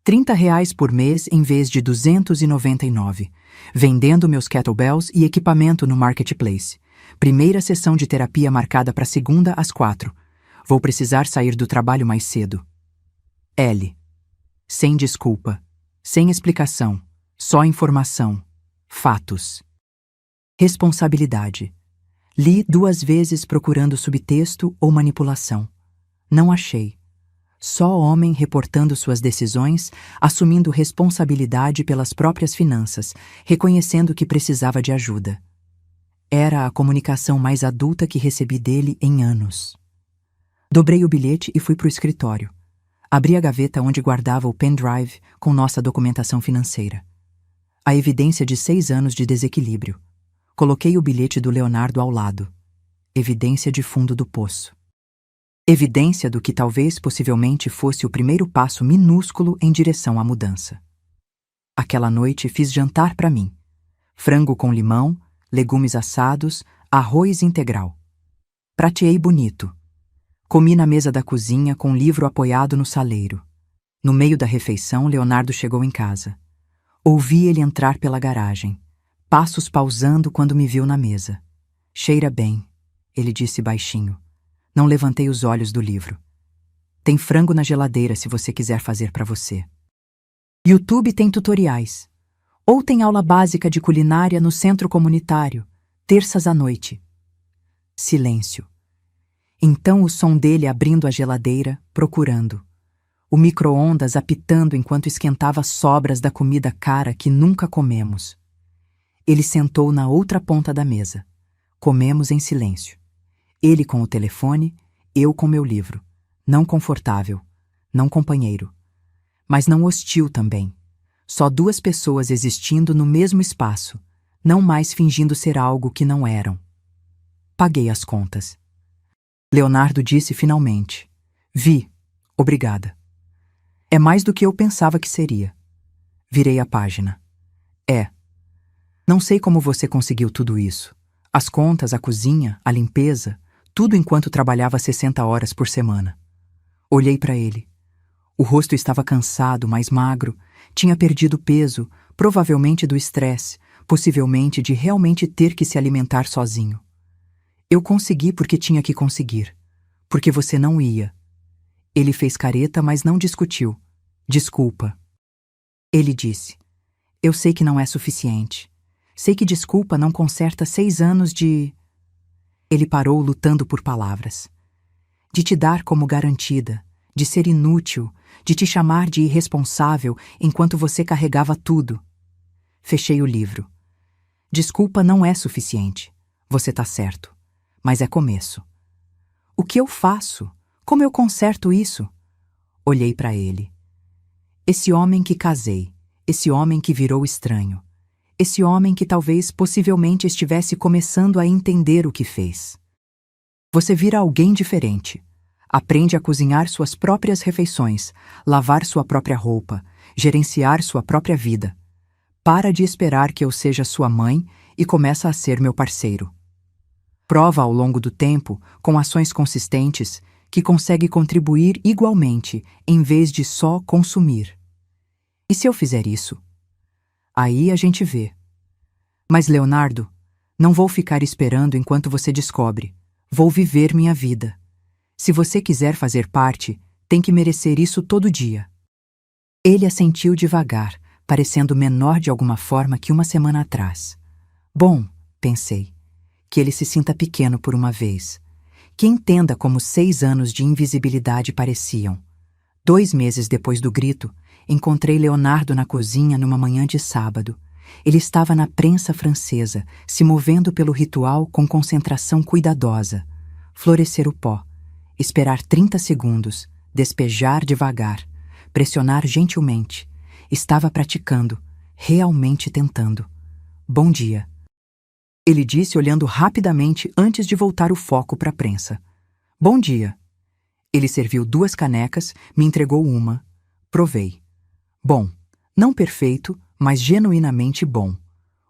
R$30 por mês em vez de 299, vendendo meus kettlebells e equipamento no Marketplace. Primeira sessão de terapia marcada para segunda às 4. Vou precisar sair do trabalho mais cedo. L. Sem desculpa. Sem explicação. Só informação. Fatos. Responsabilidade. Li 2 vezes procurando subtexto ou manipulação. Não achei. Só homem reportando suas decisões, assumindo responsabilidade pelas próprias finanças, reconhecendo que precisava de ajuda. Era a comunicação mais adulta que recebi dele em anos. Dobrei o bilhete e fui para o escritório. Abri a gaveta onde guardava o pendrive com nossa documentação financeira. A evidência de 6 anos de desequilíbrio. Coloquei o bilhete do Leonardo ao lado. Evidência de fundo do poço. Evidência do que talvez possivelmente fosse o primeiro passo minúsculo em direção à mudança. Aquela noite fiz jantar para mim. Frango com limão, legumes assados, arroz integral. Prateei bonito. Comi na mesa da cozinha com um livro apoiado no saleiro. No meio da refeição, Leonardo chegou em casa. Ouvi ele entrar pela garagem. Passos pausando quando me viu na mesa. Cheira bem, ele disse baixinho. Não levantei os olhos do livro. Tem frango na geladeira se você quiser fazer para você. YouTube tem tutoriais. Ou tem aula básica de culinária no centro comunitário, terças à noite. Silêncio. Então o som dele abrindo a geladeira, procurando. O micro-ondas apitando enquanto esquentava sobras da comida cara que nunca comemos. Ele sentou na outra ponta da mesa. Comemos em silêncio. Ele com o telefone, eu com meu livro. Não confortável, não companheiro. Mas não hostil também. Só 2 pessoas existindo no mesmo espaço, não mais fingindo ser algo que não eram. Paguei as contas. Leonardo disse finalmente. Vi, obrigada. É mais do que eu pensava que seria. Virei a página. Não sei como você conseguiu tudo isso. As contas, a cozinha, a limpeza, tudo enquanto trabalhava 60 horas por semana. Olhei para ele. O rosto estava cansado, mais magro, tinha perdido peso, provavelmente do estresse, possivelmente de realmente ter que se alimentar sozinho. Eu consegui porque tinha que conseguir. Porque você não ia. Ele fez careta, mas não discutiu. Desculpa. Ele disse. Eu sei que não é suficiente. Sei que desculpa não conserta 6 anos de... Ele parou lutando por palavras. De te dar como garantida, de ser inútil, de te chamar de irresponsável enquanto você carregava tudo. Fechei o livro. Desculpa não é suficiente. Você tá certo. Mas é começo. O que eu faço? Como eu conserto isso? Olhei para ele. Esse homem que casei, esse homem que virou estranho, esse homem que talvez possivelmente estivesse começando a entender o que fez. Você vira alguém diferente. Aprende a cozinhar suas próprias refeições, lavar sua própria roupa, gerenciar sua própria vida. Para de esperar que eu seja sua mãe e começa a ser meu parceiro. Prova ao longo do tempo, com ações consistentes, que consegue contribuir igualmente, em vez de só consumir. E se eu fizer isso? Aí a gente vê. Mas, Leonardo, não vou ficar esperando enquanto você descobre. Vou viver minha vida. Se você quiser fazer parte, tem que merecer isso todo dia. Ele assentiu devagar, parecendo menor de alguma forma que uma semana atrás. Bom, pensei, que ele se sinta pequeno por uma vez. Que entenda como 6 anos de invisibilidade pareciam. 2 meses depois do grito, encontrei Leonardo na cozinha numa manhã de sábado. Ele estava na prensa francesa, se movendo pelo ritual com concentração cuidadosa. Florescer o pó, esperar 30 segundos, despejar devagar, pressionar gentilmente. Estava praticando, realmente tentando. Bom dia. Ele disse olhando rapidamente antes de voltar o foco para a prensa. Bom dia. Ele serviu 2 canecas, me entregou uma. Provei. Bom, não perfeito, mas genuinamente bom.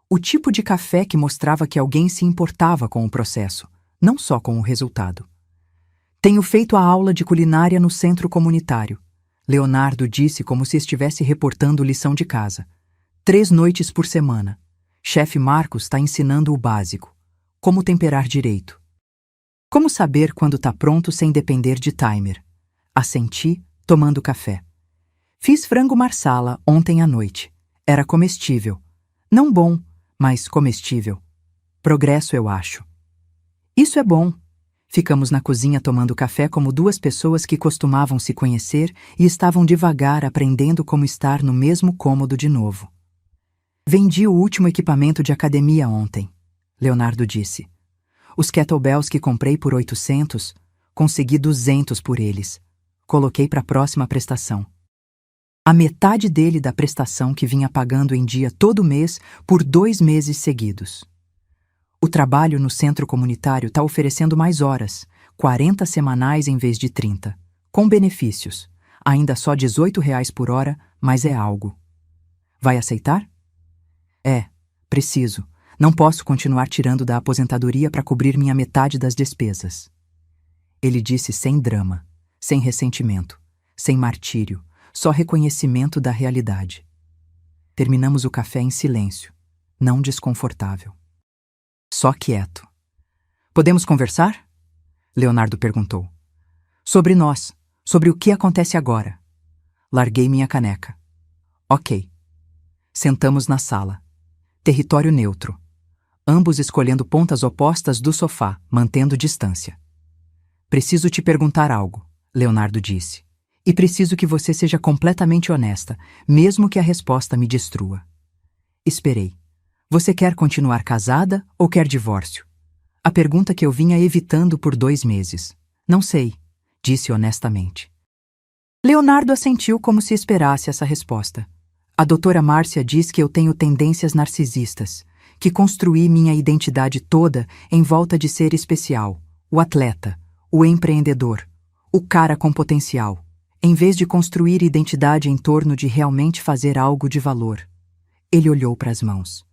O tipo de café que mostrava que alguém se importava com o processo, não só com o resultado. Tenho feito a aula de culinária no centro comunitário. Leonardo disse como se estivesse reportando lição de casa. 3 noites por semana. Chefe Marcos está ensinando o básico. Como temperar direito. Como saber quando tá pronto sem depender de timer? Assenti, tomando café. Fiz frango marsala ontem à noite. Era comestível. Não bom, mas comestível. Progresso, eu acho. Isso é bom. Ficamos na cozinha tomando café como duas pessoas que costumavam se conhecer e estavam devagar aprendendo como estar no mesmo cômodo de novo. Vendi o último equipamento de academia ontem, Leonardo disse. Os kettlebells que comprei por 800, consegui 200 por eles. Coloquei para a próxima prestação. A metade dele da prestação que vinha pagando em dia todo mês por 2 meses seguidos. O trabalho no centro comunitário está oferecendo mais horas, 40 semanais em vez de 30, com benefícios. Ainda só R$ 18 por hora, mas é algo. Vai aceitar? É, preciso. Não posso continuar tirando da aposentadoria para cobrir minha metade das despesas. Ele disse sem drama, sem ressentimento, sem martírio, só reconhecimento da realidade. Terminamos o café em silêncio, não desconfortável. Só quieto. Podemos conversar? Leonardo perguntou. Sobre nós, sobre o que acontece agora. Larguei minha caneca. Ok. Sentamos na sala. Território neutro. Ambos escolhendo pontas opostas do sofá, mantendo distância. Preciso te perguntar algo, Leonardo disse. E preciso que você seja completamente honesta, mesmo que a resposta me destrua. Esperei. Você quer continuar casada ou quer divórcio? A pergunta que eu vinha evitando por 2 meses. Não sei, disse honestamente. Leonardo assentiu como se esperasse essa resposta. A doutora Márcia diz que eu tenho tendências narcisistas, que construí minha identidade toda em volta de ser especial, o atleta, o empreendedor, o cara com potencial, em vez de construir identidade em torno de realmente fazer algo de valor. Ele olhou para as mãos.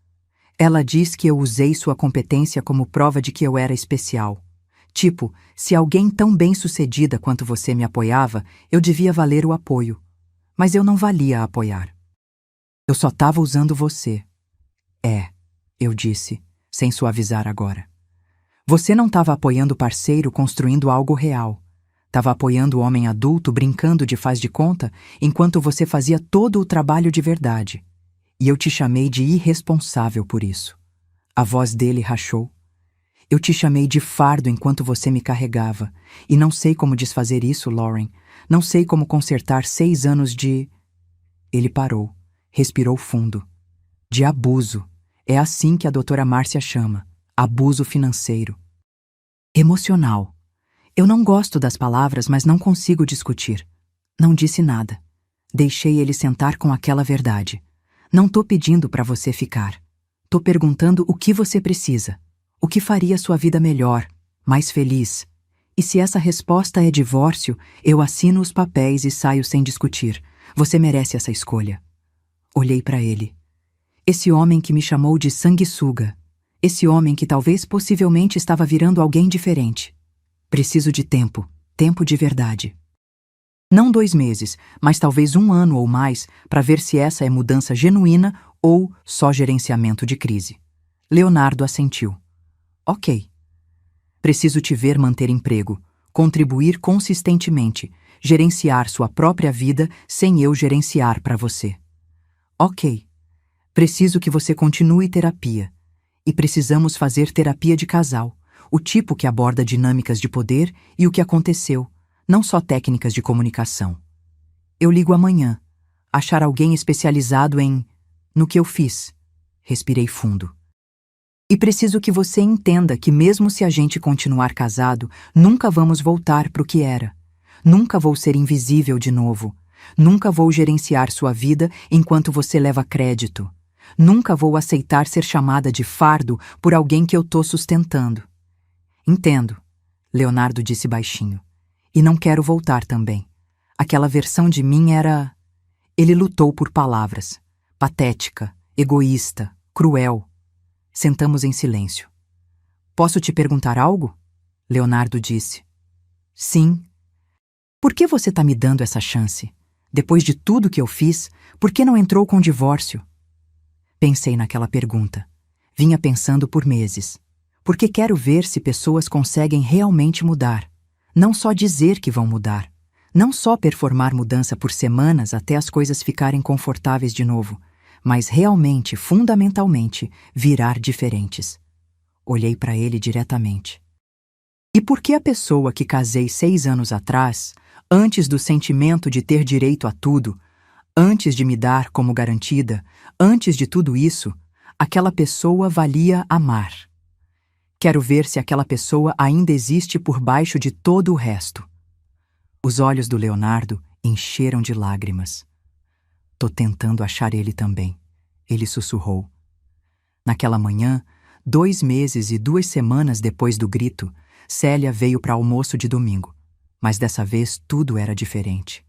Ela diz que eu usei sua competência como prova de que eu era especial. Tipo, se alguém tão bem-sucedida quanto você me apoiava, eu devia valer o apoio. Mas eu não valia apoiar. Eu só estava usando você. É, eu disse, sem suavizar agora. Você não estava apoiando o parceiro construindo algo real. Estava apoiando o homem adulto brincando de faz de conta enquanto você fazia todo o trabalho de verdade. E eu te chamei de irresponsável por isso. A voz dele rachou. Eu te chamei de fardo enquanto você me carregava. E não sei como desfazer isso, Lauren. Não sei como consertar 6 anos de... Ele parou, respirou fundo. De abuso. É assim que a doutora Márcia chama. Abuso financeiro. Emocional. Eu não gosto das palavras, mas não consigo discutir. Não disse nada. Deixei ele sentar com aquela verdade. Não tô pedindo para você ficar. Tô perguntando o que você precisa. O que faria sua vida melhor, mais feliz. E se essa resposta é divórcio, eu assino os papéis e saio sem discutir. Você merece essa escolha. Olhei para ele. Esse homem que me chamou de sanguessuga. Esse homem que talvez possivelmente estava virando alguém diferente. Preciso de tempo. Tempo de verdade. Não 2 meses, mas talvez 1 ano ou mais, para ver se essa é mudança genuína ou só gerenciamento de crise. Leonardo assentiu. Ok. Preciso te ver manter emprego, contribuir consistentemente, gerenciar sua própria vida sem eu gerenciar para você. Ok. Preciso que você continue terapia. E precisamos fazer terapia de casal, o tipo que aborda dinâmicas de poder e o que aconteceu, não só técnicas de comunicação. Eu ligo amanhã. Achar alguém especializado no que eu fiz. Respirei fundo. E preciso que você entenda que mesmo se a gente continuar casado, nunca vamos voltar para o que era. Nunca vou ser invisível de novo. Nunca vou gerenciar sua vida enquanto você leva crédito. Nunca vou aceitar ser chamada de fardo por alguém que eu tô sustentando. Entendo, Leonardo disse baixinho. E não quero voltar também. Aquela versão de mim era... Ele lutou por palavras. Patética, egoísta, cruel. Sentamos em silêncio. Posso te perguntar algo? Leonardo disse. Sim. Por que você tá me dando essa chance? Depois de tudo que eu fiz, por que não entrou com divórcio? Pensei naquela pergunta. Vinha pensando por meses. Porque quero ver se pessoas conseguem realmente mudar. Não só dizer que vão mudar. Não só performar mudança por semanas até as coisas ficarem confortáveis de novo, mas realmente, fundamentalmente, virar diferentes. Olhei para ele diretamente. E por que a pessoa que casei 6 anos atrás, antes do sentimento de ter direito a tudo, antes de me dar como garantida, antes de tudo isso, aquela pessoa valia amar? Quero ver se aquela pessoa ainda existe por baixo de todo o resto. Os olhos do Leonardo encheram de lágrimas. Tô tentando achar ele também, ele sussurrou. Naquela manhã, 2 meses e 2 semanas depois do grito, Célia veio para almoço de domingo, mas dessa vez tudo era diferente.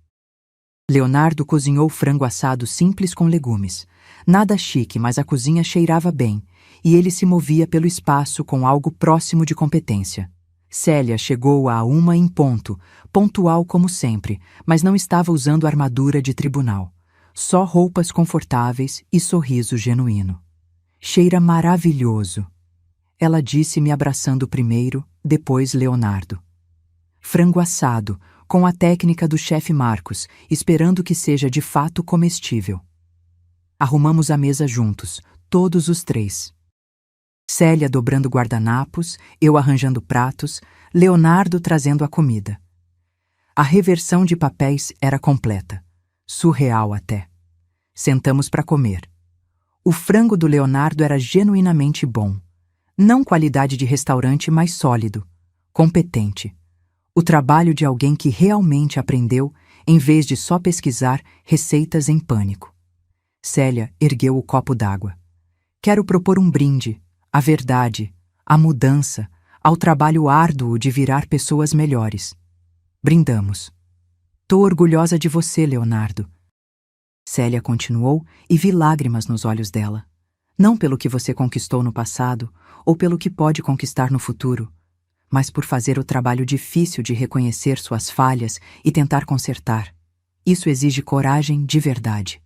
Leonardo cozinhou frango assado simples com legumes. Nada chique, mas a cozinha cheirava bem, e ele se movia pelo espaço com algo próximo de competência. Célia chegou à 1 em ponto, pontual como sempre, mas não estava usando armadura de tribunal. Só roupas confortáveis e sorriso genuíno. Cheira maravilhoso, ela disse me abraçando primeiro, depois Leonardo. Frango assado, com a técnica do chefe Marcos, esperando que seja de fato comestível. Arrumamos a mesa juntos, todos os 3. Célia dobrando guardanapos, eu arranjando pratos, Leonardo trazendo a comida. A reversão de papéis era completa, surreal até. Sentamos para comer. O frango do Leonardo era genuinamente bom. Não qualidade de restaurante, mas sólido, competente. O trabalho de alguém que realmente aprendeu, em vez de só pesquisar receitas em pânico. Célia ergueu o copo d'água. Quero propor um brinde, à verdade, à mudança, ao trabalho árduo de virar pessoas melhores. Brindamos. Tô orgulhosa de você, Leonardo. Célia continuou e vi lágrimas nos olhos dela. Não pelo que você conquistou no passado, ou pelo que pode conquistar no futuro, mas por fazer o trabalho difícil de reconhecer suas falhas e tentar consertar. Isso exige coragem de verdade.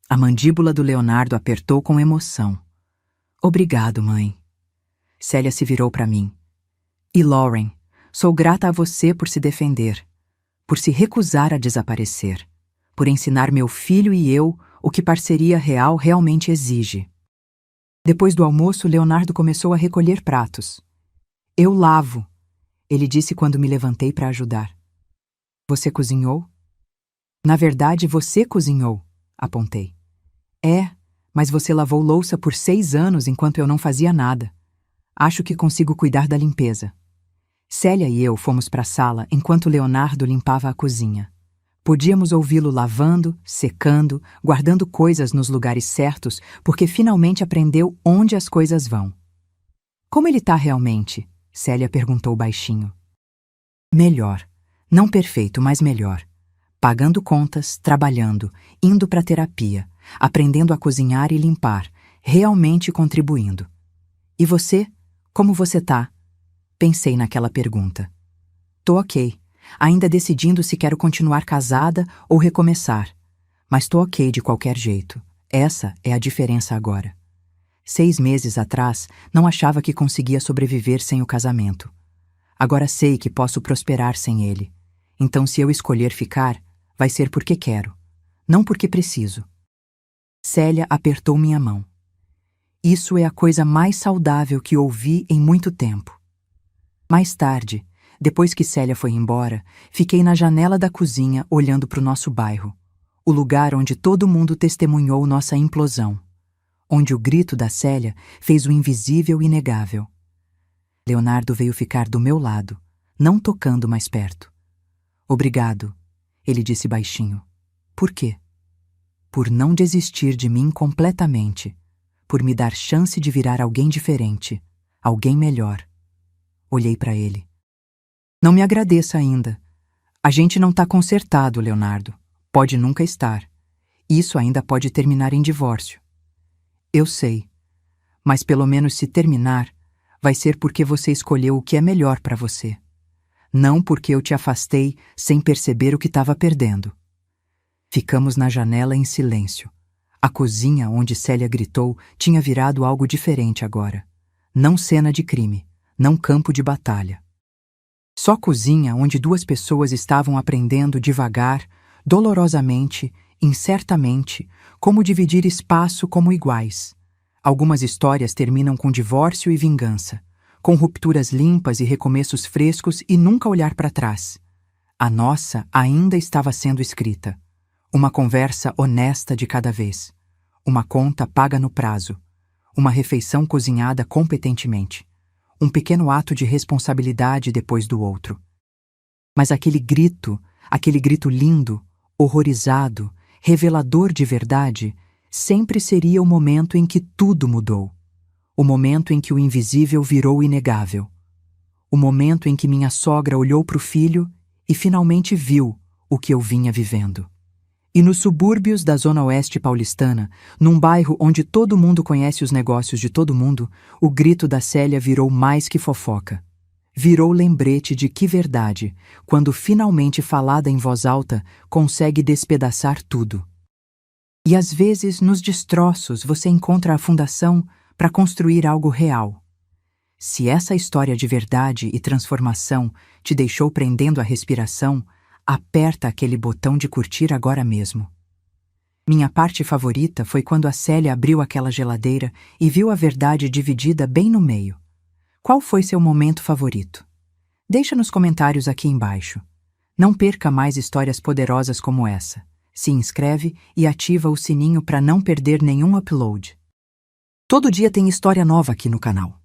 A mandíbula do Leonardo apertou com emoção. Obrigado, mãe. Célia se virou para mim. E Lauren, sou grata a você por se defender, por se recusar a desaparecer, por ensinar meu filho e eu o que parceria real realmente exige. Depois do almoço, Leonardo começou a recolher pratos. Eu lavo, ele disse quando me levantei para ajudar. Você cozinhou? Na verdade, você cozinhou, apontei. É, mas você lavou louça por 6 anos enquanto eu não fazia nada. Acho que consigo cuidar da limpeza. Célia e eu fomos para a sala enquanto Leonardo limpava a cozinha. Podíamos ouvi-lo lavando, secando, guardando coisas nos lugares certos, porque finalmente aprendeu onde as coisas vão. Como ele tá realmente? Célia perguntou baixinho. Melhor. Não perfeito, mas melhor. Pagando contas, trabalhando, indo para terapia, aprendendo a cozinhar e limpar, realmente contribuindo. E você? Como você tá? Pensei naquela pergunta. Tô ok. Ainda decidindo se quero continuar casada ou recomeçar. Mas tô ok de qualquer jeito. Essa é a diferença agora. 6 meses atrás, não achava que conseguia sobreviver sem o casamento. Agora sei que posso prosperar sem ele. Então, se eu escolher ficar, vai ser porque quero, não porque preciso. Célia apertou minha mão. Isso é a coisa mais saudável que ouvi em muito tempo. Mais tarde, depois que Célia foi embora, fiquei na janela da cozinha olhando para o nosso bairro, o lugar onde todo mundo testemunhou nossa implosão, onde o grito da Célia fez o invisível inegável. Leonardo veio ficar do meu lado, não tocando mais perto. Obrigado, ele disse baixinho. Por quê? Por não desistir de mim completamente, por me dar chance de virar alguém diferente, alguém melhor. Olhei para ele. Não me agradeça ainda. A gente não tá consertado, Leonardo. Pode nunca estar. Isso ainda pode terminar em divórcio. Eu sei. Mas pelo menos se terminar, vai ser porque você escolheu o que é melhor para você. Não porque eu te afastei sem perceber o que estava perdendo. Ficamos na janela em silêncio. A cozinha onde Célia gritou tinha virado algo diferente agora. Não cena de crime, não campo de batalha. Só cozinha onde duas pessoas estavam aprendendo devagar, dolorosamente, incertamente, como dividir espaço como iguais. Algumas histórias terminam com divórcio e vingança, com rupturas limpas e recomeços frescos e nunca olhar para trás. A nossa ainda estava sendo escrita. Uma conversa honesta de cada vez. Uma conta paga no prazo. Uma refeição cozinhada competentemente. Um pequeno ato de responsabilidade depois do outro. Mas aquele grito lindo, horrorizado, revelador de verdade, sempre seria o momento em que tudo mudou. O momento em que o invisível virou inegável. O momento em que minha sogra olhou para o filho e finalmente viu o que eu vinha vivendo. E nos subúrbios da Zona Oeste paulistana, num bairro onde todo mundo conhece os negócios de todo mundo, o grito da Célia virou mais que fofoca. Virou lembrete de que verdade, quando finalmente falada em voz alta, consegue despedaçar tudo. E às vezes, nos destroços, você encontra a fundação para construir algo real. Se essa história de verdade e transformação te deixou prendendo a respiração, aperta aquele botão de curtir agora mesmo. Minha parte favorita foi quando a Célia abriu aquela geladeira e viu a verdade dividida bem no meio. Qual foi seu momento favorito? Deixa nos comentários aqui embaixo. Não perca mais histórias poderosas como essa. Se inscreve e ativa o sininho para não perder nenhum upload. Todo dia tem história nova aqui no canal.